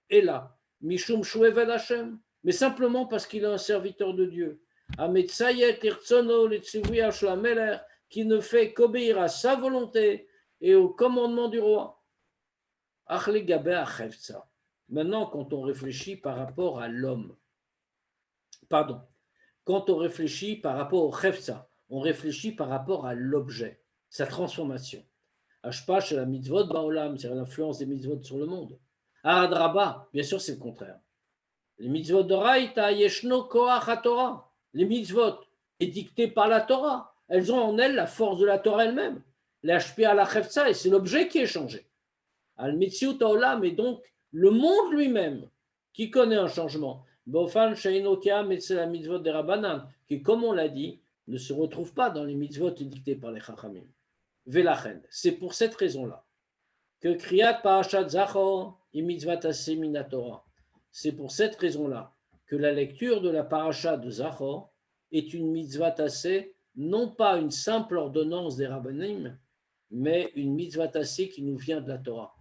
Et là, Mishum Shueved Hashem, mais simplement parce qu'il est un serviteur de Dieu. Ametsayet Irtsono Letzivui Hashlameler, qui ne fait qu'obéir à sa volonté et au commandement du roi. Achle Gabe Achevtsa. Maintenant, quand on réfléchit par rapport à l'homme, quand on réfléchit par rapport au Chevtsa, on réfléchit par rapport à l'objet, sa transformation. Ashpa chez la mitzvot ba'olam, c'est l'influence des mitzvot sur le monde. Adraba, bien sûr, c'est le contraire. Les mitzvot d'Oraïta, Yeshno Koach HaTorah. Les mitzvot édictées par la Torah, elles ont en elles la force de la Torah elle-même. L'HP à la Chefza, et c'est l'objet qui est changé. Al-Mitziut Haolam, et donc le monde lui-même qui connaît un changement. Bofan Sheino Keam et la mitzvot des Rabbanan, qui, comme on l'a dit, ne se retrouve pas dans les mitzvot édictées par les Chachamim. Velachen, c'est pour cette raison-là que Kriyat Parashat Zachor et Mitzvat Aseh Mina Torah. C'est pour cette raison-là que la lecture de la Parashat de Zachor est une Mitzvat Aseh, non pas une simple ordonnance des Rabbanim, mais une Mitzvat Aseh qui nous vient de la Torah.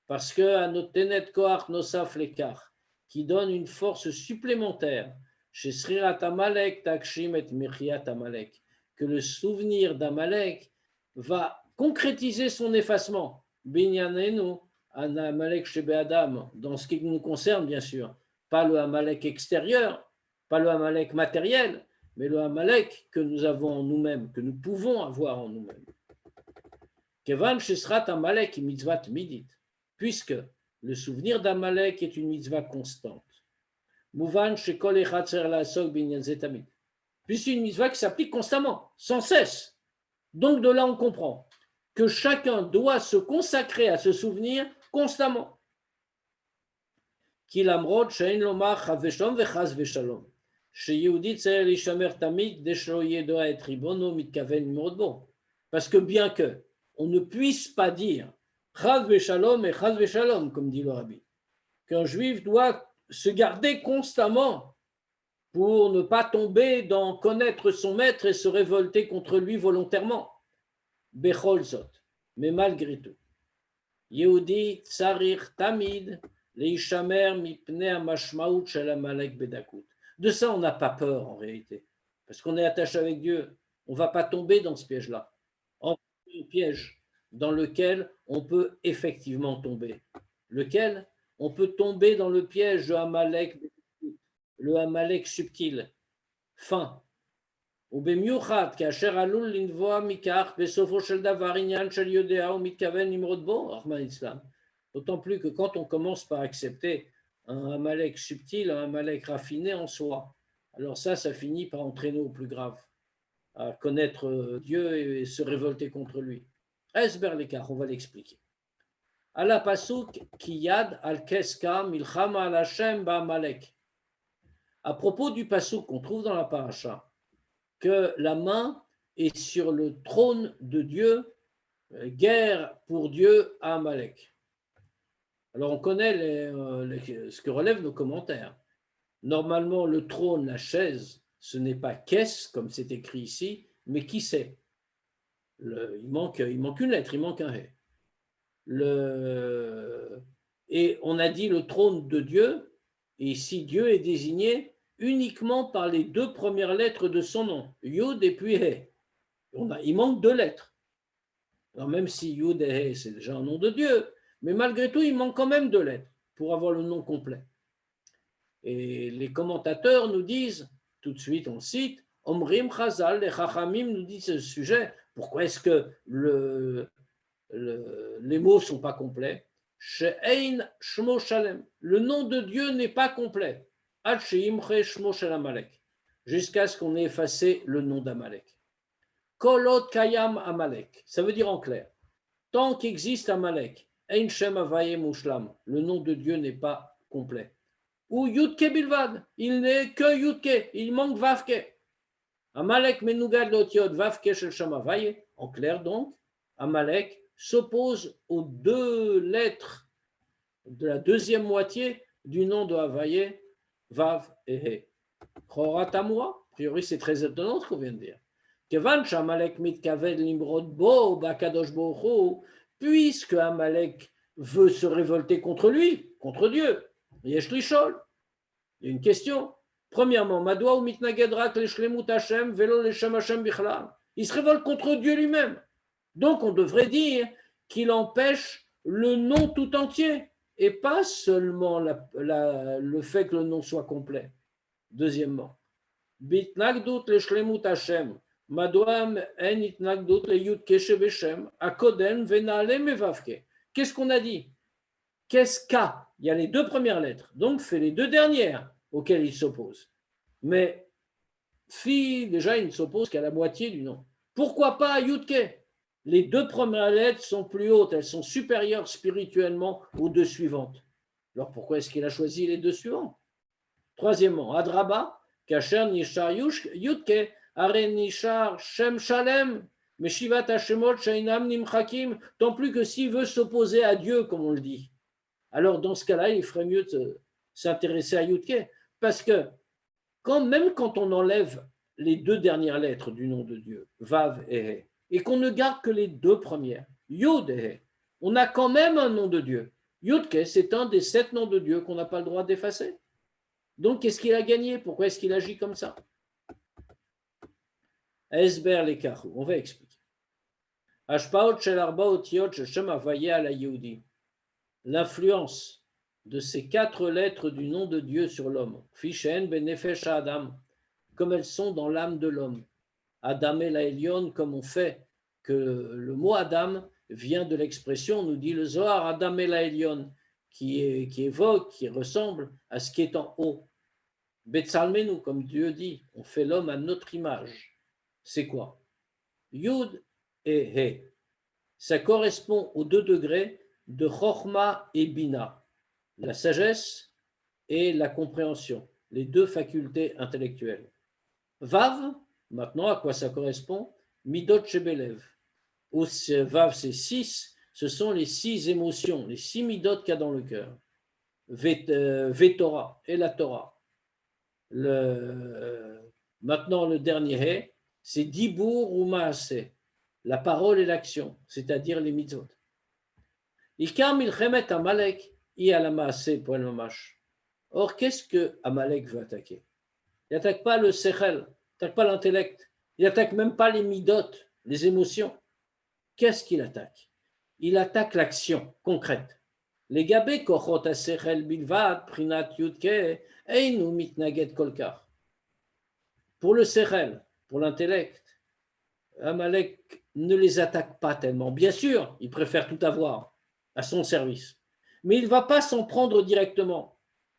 Parce que Anotenet Koach Nosaf Lekar, qui donne une force supplémentaire chez Srirat Amalek Takshim et Mechiat Amalek, que le souvenir d'Amalek va concrétiser son effacement. Binyanenu, Ana Amalek Shebe Adam, dans ce qui nous concerne, bien sûr, pas le Amalek extérieur, pas le Amalek matériel, mais le Amalek que nous avons en nous-mêmes, que nous pouvons avoir en nous-mêmes. Kevan Shesrat Amalek mitzvat midit, puisque le souvenir d'Amalek est une mitzvah constante. Mouvan Shekol Echatzer Lasok Binyan Zetamid, puis c'est une mitzvah qui s'applique constamment, sans cesse. Donc de là on comprend que chacun doit se consacrer à ce souvenir constamment. Kilamrod shein lomar chas v'shalom v'chas v'shalom. Sheyehudi tzarich lishamer tamid deshlo yedoa et ribono mitkaven nimrod bo. Parce que bien que on ne puisse pas dire chas v'shalom et chas v'shalom, comme dit le rabbi, qu'un juif doit se garder constamment pour ne pas tomber dans connaître son maître et se révolter contre lui volontairement. Bechol zot, mais malgré tout, Yehudi tsarich tamid leishamer mipnei hamashmaut shel Amalek bedakut. De ça, on n'a pas peur en réalité, parce qu'on est attaché avec Dieu. On ne va pas tomber dans ce piège-là. Un piège dans lequel on peut effectivement tomber. Lequel? On peut tomber dans le piège de Amalek, le Amalek subtil, fin. ובמיוחד כאשר עלול לנבוע מכך בסופו של דבר עניין של יודע ומתכוון למרוד בו, רחמן ליצלן. D'autant plus que quand on commence par accepter un Amalek subtil, un Amalek raffiné en soi, alors ça finit par entraîner au plus grave, à connaître Dieu et se révolter contre lui. Esber l'écart, on va l'expliquer. Ala pasuk kiyad al keska milchama al Hashem ba Amalek. À propos du pasuk qu'on trouve dans la paracha, que la main est sur le trône de Dieu, guerre pour Dieu à Amalek. Alors on connaît ce que relèvent nos commentaires. Normalement, le trône, la chaise, ce n'est pas qu'est-ce, comme c'est écrit ici, mais qui c'est. Il manque une lettre, il manque un hé. Et on a dit le trône de Dieu, et ici Dieu est désigné uniquement par les deux premières lettres de son nom, Yud et puis He. Il manque deux lettres. Alors même si Yud et He, c'est déjà un nom de Dieu, mais malgré tout, il manque quand même deux lettres pour avoir le nom complet. Et les commentateurs nous disent, tout de suite on cite, Omrim Chazal, les Chachamim nous disent ce sujet, pourquoi est-ce que les mots ne sont pas complets? She'ein Shmo Shalem, le nom de Dieu n'est pas complet. Ad she'imche Shmo Shel Amalek, jusqu'à ce qu'on ait effacé le nom d'Amalek. Kolot Kayam Amalek, ça veut dire en clair, tant qu'existe Amalek, Ein Shem Havaye Mushlam, le nom de Dieu n'est pas complet. Ou Yudke Bilvad, il n'est que Yudke, il manque Vavke. Amalek Menugad Lotiot Vavke Shel Shem Havaye, en clair donc, Amalek s'oppose aux deux lettres de la deuxième moitié du nom de Havaye, Vav et He. Choratamua, a priori c'est très étonnant ce qu'on vient de dire. Kevan Shamalek mitkaved limrod bo bakadosh bohu, puisque Amalek veut se révolter contre lui, contre Dieu. Yesh lishol. Il y a une question. Premièrement, Madoua ou mitnaged rak leshlemut Hashem velo leshem Hashem bichlal. Il se révolte contre Dieu lui-même. Donc on devrait dire qu'il empêche le nom tout entier et pas seulement le fait que le nom soit complet. Deuxièmement, bitnagdut leshlemut Hashem. Qu'est-ce qu'on a dit? Qu'est-ce qu'a? Il y a les deux premières lettres, donc fait les deux dernières auxquelles il s'oppose. Mais déjà, il ne s'oppose qu'à la moitié du nom. Pourquoi pas à Yudke? Les deux premières lettres sont plus hautes, elles sont supérieures spirituellement aux deux suivantes. Alors pourquoi est-ce qu'il a choisi les deux suivantes? Troisièmement, Adraba, Kasher Nishar Yudke. Arenishar Shem Shalem, Meshivat Hashemot Shainam Nimchakim, tant plus que s'il veut s'opposer à Dieu, comme on le dit. Alors dans ce cas-là, il ferait mieux de s'intéresser à Yudke, parce que même quand on enlève les deux dernières lettres du nom de Dieu, Vav et He, et qu'on ne garde que les deux premières, Yud et He, on a quand même un nom de Dieu. Yudke, c'est un des 7 noms de Dieu qu'on n'a pas le droit d'effacer. Donc qu'est-ce qu'il a gagné? Pourquoi est-ce qu'il agit comme ça? Esber les Kahou, on va expliquer. Ashpaot shel arba otiot shel Havaye ala Yehudi. L'influence de ces 4 lettres du nom de Dieu sur l'homme, Fishen benefesh Adam, comme elles sont dans l'âme de l'homme. Adam et la Elion, comme on fait que le mot Adam vient de l'expression, nous dit le Zohar, Adam et la Elion, qui évoque, qui ressemble à ce qui est en haut. Betsalmenu, comme Dieu dit, on fait l'homme à notre image. C'est quoi? Yud et He. Ça correspond aux 2 degrés de Chochma et Bina, la sagesse et la compréhension, les 2 facultés intellectuelles. Vav, maintenant, à quoi ça correspond? Midot Shebelev. Vav, c'est 6, ce sont les 6 émotions, les 6 midot qu'il y a dans le cœur. Vetorah et la Torah. Maintenant, le dernier He, c'est Dibour ou Maaseh, la parole et l'action, c'est-à-dire les mitzvot. Ikar milchemet Amalek i ala Maaseh poel mamash. Or, qu'est-ce que Amalek veut attaquer? Il n'attaque pas le sechel, il n'attaque pas l'intellect, il n'attaque même pas les midot, les émotions. Qu'est-ce qu'il attaque? Il attaque l'action concrète. Les gabé kochot ha-sechel bilvad prinat yudke einu mitnaged kolkar. Pour le sechel, pour l'intellect, Amalek ne les attaque pas tellement. Bien sûr, il préfère tout avoir à son service, mais il ne va pas s'en prendre directement.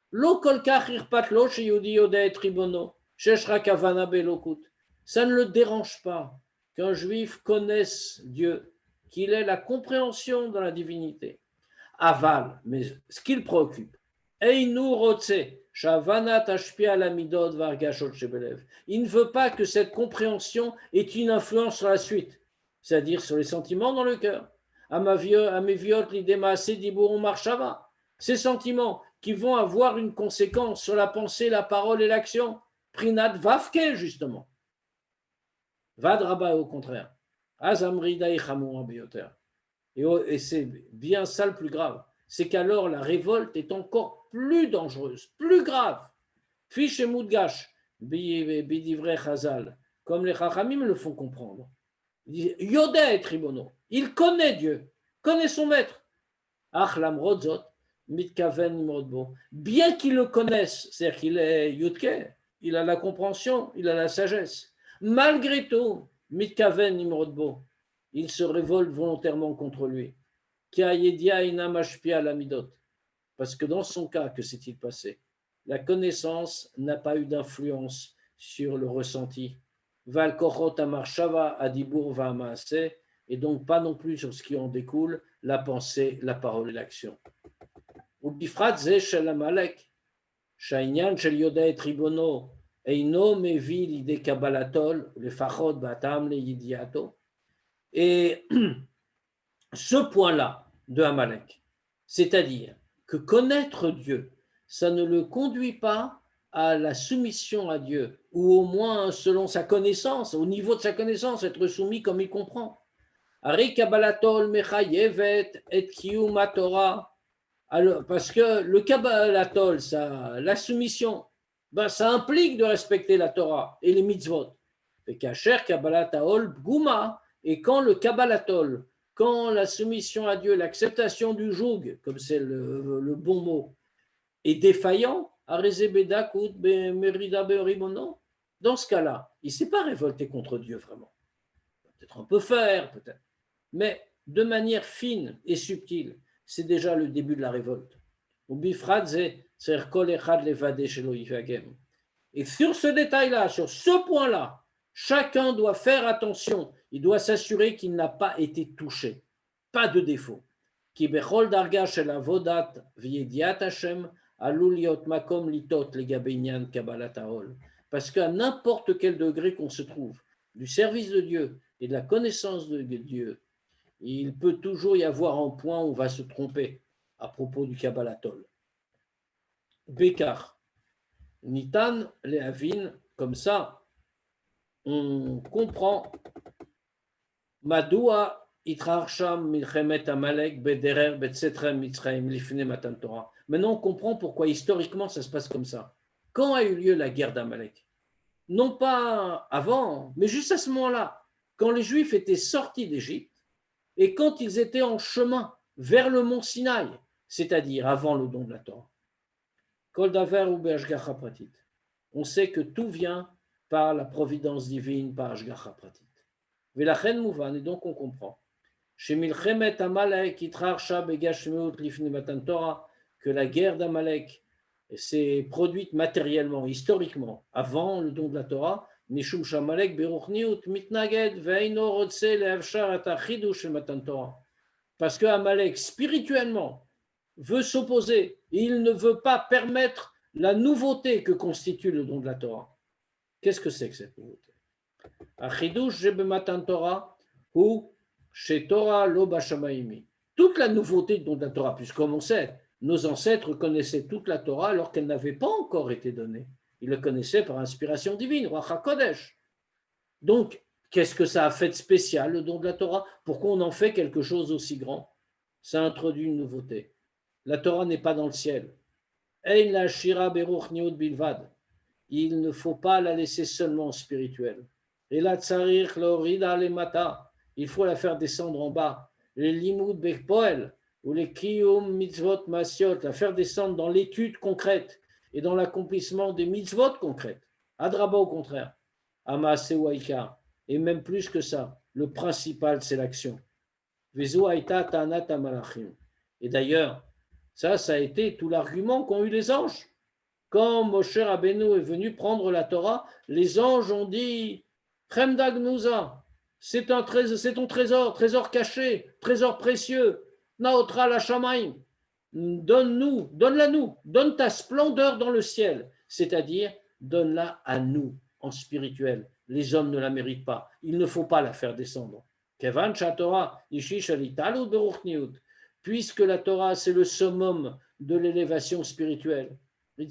Lo kolkar irpat lo sheyudi yodet ribono sheshra kavana belokut. Ça ne le dérange pas qu'un juif connaisse Dieu, qu'il ait la compréhension de la divinité. Aval, mais ce qui le préoccupe, Einu rotse. Il ne veut pas que cette compréhension ait une influence sur la suite, c'est-à-dire sur les sentiments dans le cœur. Ces sentiments qui vont avoir une conséquence sur la pensée, la parole et l'action. Prinat Vavke, justement. Vadraba, au contraire. Et c'est bien ça le plus grave. C'est qu'alors la révolte est encore plus dangereuse, plus grave. Fiche Moudgash, Bidivre Chazal, comme les Chachamim le font comprendre. Il dit Yoda et Tribono, il connaît Dieu, connaît son maître. Achlam Rodzot, Mitkaven Nimrodbo. Bien qu'il le connaisse, c'est-à-dire qu'il est Yudke, il a la compréhension, il a la sagesse. Malgré tout, Mitkaven Nimrodbo, il se révolte volontairement contre lui. Parce que dans son cas, que s'est-il passé? La connaissance n'a pas eu d'influence sur le ressenti. Val kochot amarshava adibur va'amaase, et donc pas non plus sur ce qui en découle, la pensée, la parole et l'action. ובפרט זה של עמלק, שהעניין של יודע את ריבונו אינו מביא לידי קבלתו, לפחות בהטעם לידיעתו. Et ce point-là de Amalek, c'est-à-dire que connaître Dieu, ça ne le conduit pas à la soumission à Dieu, ou au moins selon sa connaissance, au niveau de sa connaissance, être soumis comme il comprend. Ari Kabbalatol mechayevet et kiyuma Torah. Alors, parce que le Kabbalatol, ça, la soumission, ben, ça implique de respecter la Torah et les mitzvot. Et kacher Kabbalatol guma, et quand le Kabbalatol, quand la soumission à Dieu, l'acceptation du joug, comme c'est le bon mot, est défaillant, dans ce cas-là, il ne s'est pas révolté contre Dieu vraiment. Peut-être un peu faire, peut-être. Mais de manière fine et subtile, c'est déjà le début de la révolte. Et sur ce détail-là, sur ce point-là, chacun doit faire attention. Il doit s'assurer qu'il n'a pas été touché. Pas de défaut. Parce qu'à n'importe quel degré qu'on se trouve, du service de Dieu et de la connaissance de Dieu, il peut toujours y avoir un point où on va se tromper à propos du Kabbalatol. Bekar, Nitan Lehavin, comme ça, on comprend Madoua Itrarsham Milchemet Amalek Bederer Betsetrem Mitzraim Lifne Matan Torah. Maintenant, on comprend pourquoi historiquement ça se passe comme ça. Quand a eu lieu la guerre d'Amalek? Non pas avant, mais juste à ce moment-là, quand les Juifs étaient sortis d'Égypte et quand ils étaient en chemin vers le mont Sinaï, c'est-à-dire avant le don de la Torah. Kol davar ou be'ashgacha pratit. On sait que tout vient par la providence divine, par ashgacha pratit. Velachen mouvan, et donc on comprend. Chez Milchemet Amalek, Itrarsha begashmeut lifne matan Torah, que la guerre d'Amalek s'est produite matériellement, historiquement, avant le don de la Torah. Mishum shamalek beruchniut mitnaged ve'eino rotse le'avshar et achidush matan Torah. Parce que Amalek, spirituellement, veut s'opposer et il ne veut pas permettre la nouveauté que constitue le don de la Torah. Qu'est-ce que c'est que cette nouveauté? Achidush matan Torah ou chez Torah lo bashamaimi. Toute la nouveauté du don de la Torah, puisque comme on sait, nos ancêtres connaissaient toute la Torah alors qu'elle n'avait pas encore été donnée. Ils le connaissaient par inspiration divine, Ruach HaKodesh. Donc, qu'est-ce que ça a fait de spécial, le don de la Torah? Pourquoi on en fait quelque chose aussi grand? Ça introduit une nouveauté. La Torah n'est pas dans le ciel. Ein la shira beruch niud bilvad. Il ne faut pas la laisser seulement spirituelle. Et la tsarir l'orida lemata. Il faut la faire descendre en bas. Les limud bekpoel ou les kiyum mitzvot masiot, la faire descendre dans l'étude concrète et dans l'accomplissement des mitzvot concrètes. Adraba au contraire. Amase waika. Et même plus que ça, le principal c'est l'action. Vezu aita tanat amalachim. Et d'ailleurs, ça a été tout l'argument qu'ont eu les anges. Quand Moshe Rabbeinu est venu prendre la Torah, les anges ont dit Chemdagnuza, c'est ton trésor, trésor caché, trésor précieux. Naotra la Shamaim, donne-la nous, donne ta splendeur dans le ciel, c'est-à-dire donne-la à nous en spirituel. Les hommes ne la méritent pas, il ne faut pas la faire descendre. Kevan Torah, puisque la Torah c'est le summum de l'élévation spirituelle. Elle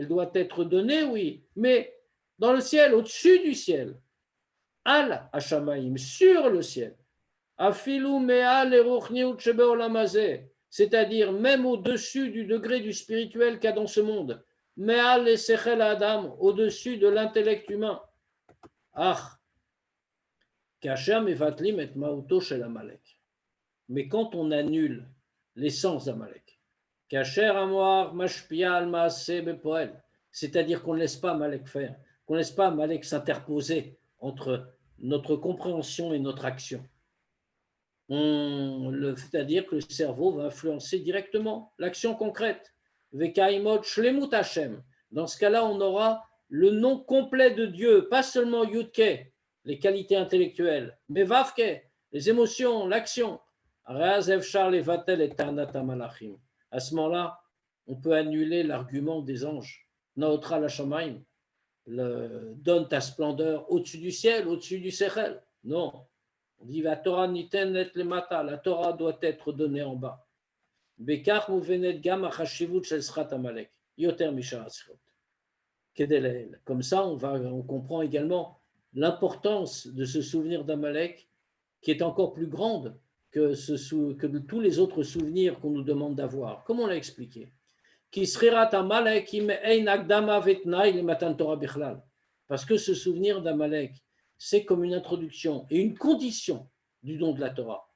doit être donnée, oui, mais dans le ciel, au-dessus du ciel. Al Hashamaim, sur le ciel. C'est-à-dire même au-dessus du degré du spirituel qu'il y a dans ce monde. Me'al sechel adam, au-dessus de l'intellect humain. Ah, kasher mevatlim et ma'uto shel Amalek. Mais quand on annule l'essence d'Amalek, kasher amoar mashpia al maaseh bepoel, c'est-à-dire qu'on ne laisse pas Amalek faire, qu'on ne laisse pas Amalek s'interposer entre notre compréhension et notre action. C'est-à-dire que le cerveau va influencer directement l'action concrète. Vekaimot shlemut Hashem. Dans ce cas-là, on aura le nom complet de Dieu, pas seulement Yudke, les qualités intellectuelles, mais Vavke, les émotions, l'action. À ce moment-là, on peut annuler l'argument des anges. Naotra la Shamaim, donne ta splendeur au-dessus du ciel, au-dessus du Sechel. Non. On dit la Torah nitenet lemata, la Torah doit être donnée en bas. Bekach muvenet gam achashivut shel srat Amalek, yoter mishar asrot. Comme ça, on comprend également l'importance de ce souvenir d'Amalek qui est encore plus grande que de tous les autres souvenirs qu'on nous demande d'avoir. Comme on l'a expliqué. Parce que ce souvenir d'Amalek, c'est comme une introduction et une condition du don de la Torah.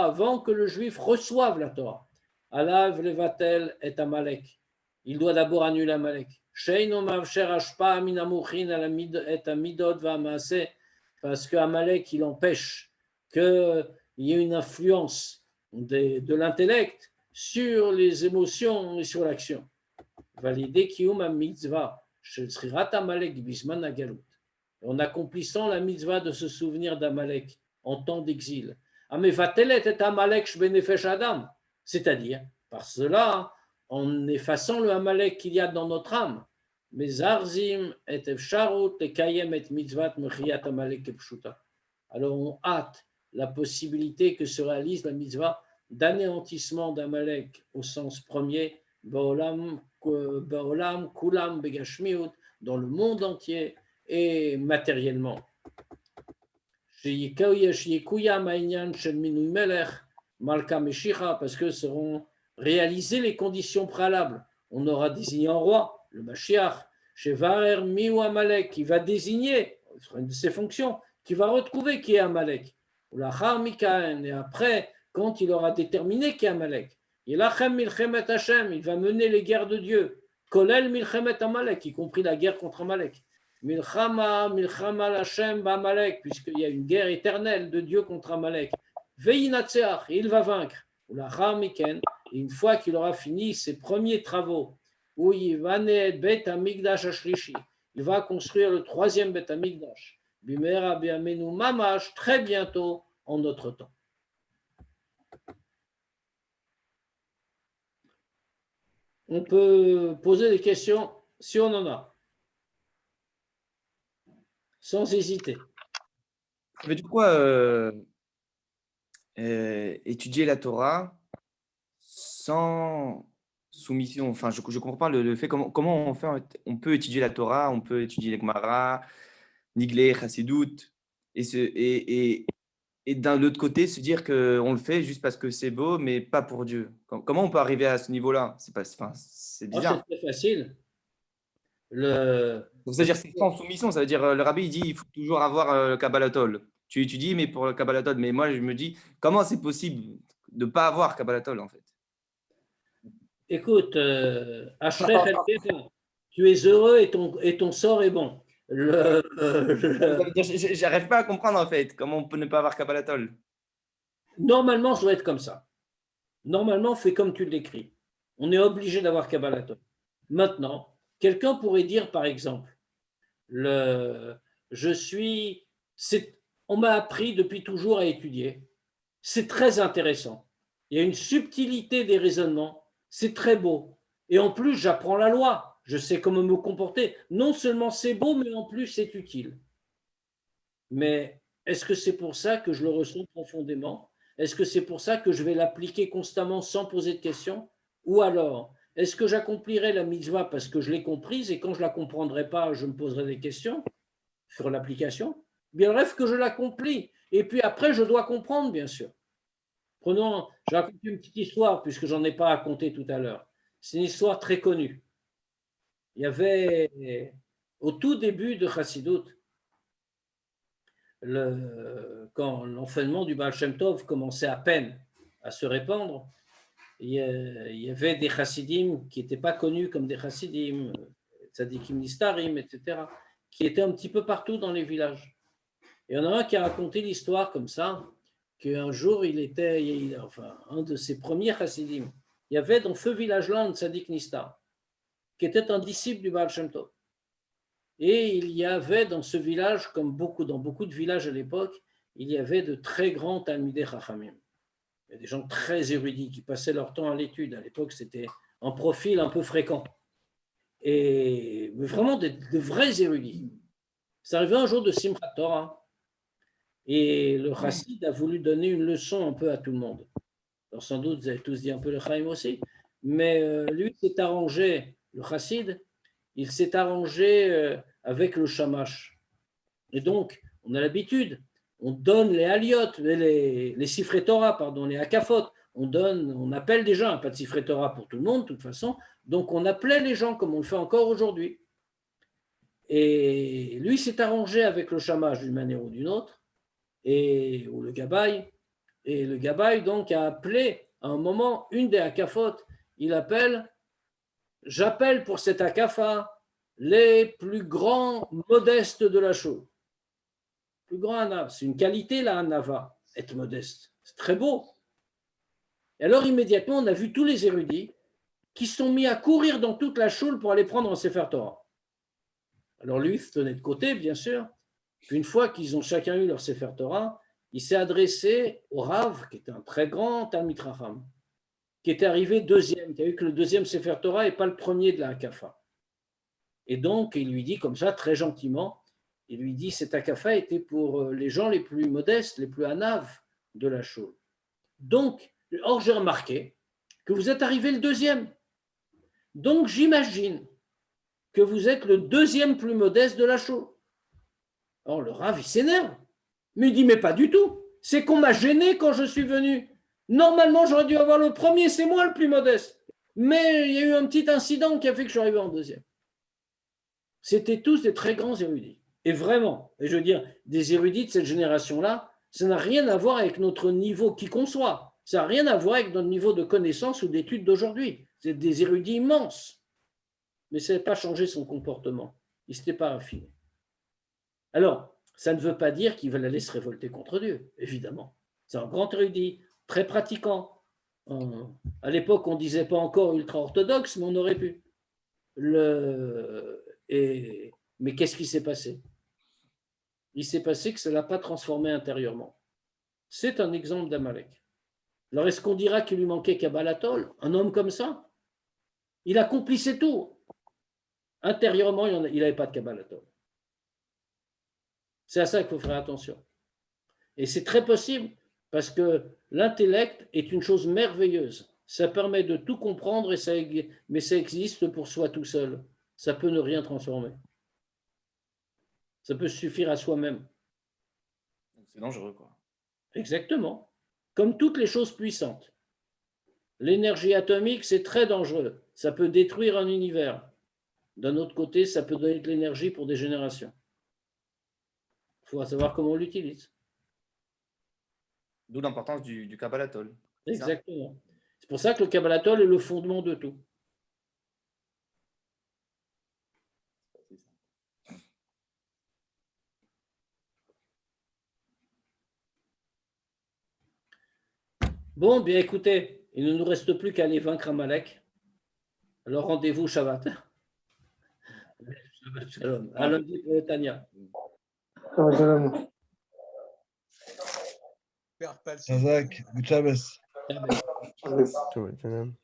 Avant que le juif reçoive la Torah. Alav levatel et Amalek. Il doit d'abord annuler Amalek. Parce qu'Amalek, il empêche qu'il y ait une influence de l'intellect sur les émotions et sur l'action. En accomplissant la mitzvah de se souvenir d'Amalek en temps d'exil. C'est-à-dire, par cela, en effaçant le Amalek qu'il y a dans notre âme, alors on hâte la possibilité que se réalise la mitzvah d'anéantissement d'Amalek au sens premier, Baolam Kulam Begashmiut, dans le monde entier et matériellement. Parce que seront réalisées les conditions préalables. On aura désigné un roi, le Mashiach, Shevarer Miou Amalek, qui va désigner, c'est une de ses fonctions, qui va retrouver qui est Amalek. Et après, quand il aura déterminé qui est Amalek, il va mener les guerres de Dieu, Kolel Milchemet Amalek, y compris la guerre contre Amalek. Milchama Lashem Amalek, puisqu'il y a une guerre éternelle de Dieu contre Amalek. Veinatseach, il va vaincre. Une fois qu'il aura fini ses premiers travaux, où il va construire le troisième Bet Hamikdash. Bimera Biamenu Mamash, très bientôt en notre temps. On peut poser des questions si on en a, sans hésiter. Ça veut dire quoi étudier la Torah sans soumission? Enfin, je comprends pas le fait comment on fait. On peut étudier la Torah, on peut étudier les Gemara, Niglé, Chassidut, et d'un autre côté se dire qu'on le fait juste parce que c'est beau, mais pas pour Dieu. Comment on peut arriver à ce niveau-là? C'est bizarre. C'est très facile. Donc, c'est-à-dire que c'est sans soumission. Ça veut dire le rabbi il dit il faut toujours avoir le Kabbalatol. Tu étudies, mais pour le Kabbalatol. Mais moi, je me dis, comment c'est possible de ne pas avoir Kabbalatol, en fait? Écoute, tu es heureux et ton sort est bon. J'arrive pas à comprendre, en fait, comment on peut ne pas avoir Kabbalatol. Normalement, ça doit être comme ça. Normalement, fais comme tu l'écris. On est obligé d'avoir Kabbalatol. Maintenant, quelqu'un pourrait dire, par exemple, on m'a appris depuis toujours à étudier. C'est très intéressant. Il y a une subtilité des raisonnements. C'est très beau. Et en plus, j'apprends la loi. Je sais comment me comporter. Non seulement c'est beau, mais en plus c'est utile. Mais est-ce que c'est pour ça que je le ressens profondément? Est-ce que c'est pour ça que je vais l'appliquer constamment sans poser de questions? Ou alors, est-ce que j'accomplirai la mitzvah parce que je l'ai comprise et quand je ne la comprendrai pas, je me poserai des questions sur l'application? Bien bref, que je l'accomplis. Et puis après, je dois comprendre, bien sûr. Je vais raconter une petite histoire puisque je n'en ai pas raconté tout à l'heure. c'est une histoire très connue. Il y avait, au tout début de Chassidut, quand l'enseignement du Baal Shem Tov commençait à peine à se répandre, il y avait des chassidim qui n'étaient pas connus comme des chassidim, tzadikim nistarim, etc., qui étaient un petit peu partout dans les villages. Et il y en a un qui a raconté l'histoire comme ça, qu'un jour, un de ses premiers chassidim, il y avait dans ce village-là un tzadik nistar, qui était un disciple du Baal Shem Tov. Et il y avait dans ce village, comme dans beaucoup de villages à l'époque, il y avait de très grands talmidei chachamim. Il y a des gens très érudits qui passaient leur temps à l'étude. À l'époque, c'était un profil un peu fréquent. Mais vraiment de vrais érudits. C'est arrivé un jour de Simchat Torah. Et le chassid a voulu donner une leçon un peu à tout le monde. Alors sans doute, vous avez tous dit un peu le Chaim aussi. Mais lui s'est arrangé, le chassid, il s'est arrangé avec le shamash. Et donc, on a l'habitude, on donne les aliotes, les sifrei Torah, pardon, les akafot, on appelle des gens, pas de sifrei Torah pour tout le monde, de toute façon, donc on appelait les gens comme on le fait encore aujourd'hui. Et lui s'est arrangé avec le shamash d'une manière ou d'une autre, ou le gabaï, et le gabaï donc a appelé à un moment une des akafot, il appelle, j'appelle pour cette akafa les plus grands modestes de la chose. Plus grand anava, c'est une qualité la anava, être modeste, c'est très beau. Et alors immédiatement on a vu tous les érudits qui se sont mis à courir dans toute la choule pour aller prendre un Sefer Torah. Alors lui se tenait de côté bien sûr, puis une fois qu'ils ont chacun eu leur Sefer Torah, il s'est adressé au Rav, qui était un très grand Talmid Chacham, qui était arrivé deuxième, qui a eu que le deuxième Sefer Torah et pas le premier de la Hakafa. Et donc il lui dit comme ça très gentiment, il lui dit, cet akafa était pour les gens les plus modestes, les plus anaves de la chose. Donc, or j'ai remarqué que vous êtes arrivé le deuxième. Donc j'imagine que vous êtes le deuxième plus modeste de la chose. Or le Rav, il s'énerve. Mais il dit, mais pas du tout. C'est qu'on m'a gêné quand je suis venu. Normalement, j'aurais dû avoir le premier, c'est moi le plus modeste. Mais il y a eu un petit incident qui a fait que je suis arrivé en deuxième. C'était tous des très grands érudits. Et vraiment, et je veux dire, des érudits de cette génération-là, ça n'a rien à voir avec notre niveau qui qu'on soit. Ça n'a rien à voir avec notre niveau de connaissance ou d'études d'aujourd'hui. C'est des érudits immenses. Mais ça n'a pas changé son comportement. Il ne s'était pas raffiné. Alors, ça ne veut pas dire qu'il va aller se révolter contre Dieu, évidemment. C'est un grand érudit, très pratiquant. À l'époque, on ne disait pas encore ultra-orthodoxe, mais on aurait pu. Mais qu'est-ce qui s'est passé? Il s'est passé que ça ne l'a pas transformé intérieurement. C'est un exemple d'Amalek. Alors, est-ce qu'on dira qu'il lui manquait Kabbalatol? Un homme comme ça? Il accomplissait tout. Intérieurement, il n'avait pas de Kabbalatol. C'est à ça qu'il faut faire attention. Et c'est très possible parce que l'intellect est une chose merveilleuse. Ça permet de tout comprendre, mais ça existe pour soi tout seul. Ça peut ne rien transformer. Ça peut suffire à soi-même. C'est dangereux, quoi. Exactement. Comme toutes les choses puissantes. L'énergie atomique, c'est très dangereux. Ça peut détruire un univers. D'un autre côté, ça peut donner de l'énergie pour des générations. Il faut savoir comment on l'utilise. D'où l'importance du Kabbalatol. Exactement. C'est pour ça que le Kabbalatol est le fondement de tout. Bon, bien écoutez, il ne nous reste plus qu'à aller vaincre Amalek. Alors rendez-vous Shabbat. Shabbat Shalom. À lundi pour Tania. Shabbat Shalom. Razak, good Shabbos. Shabbat Shalom.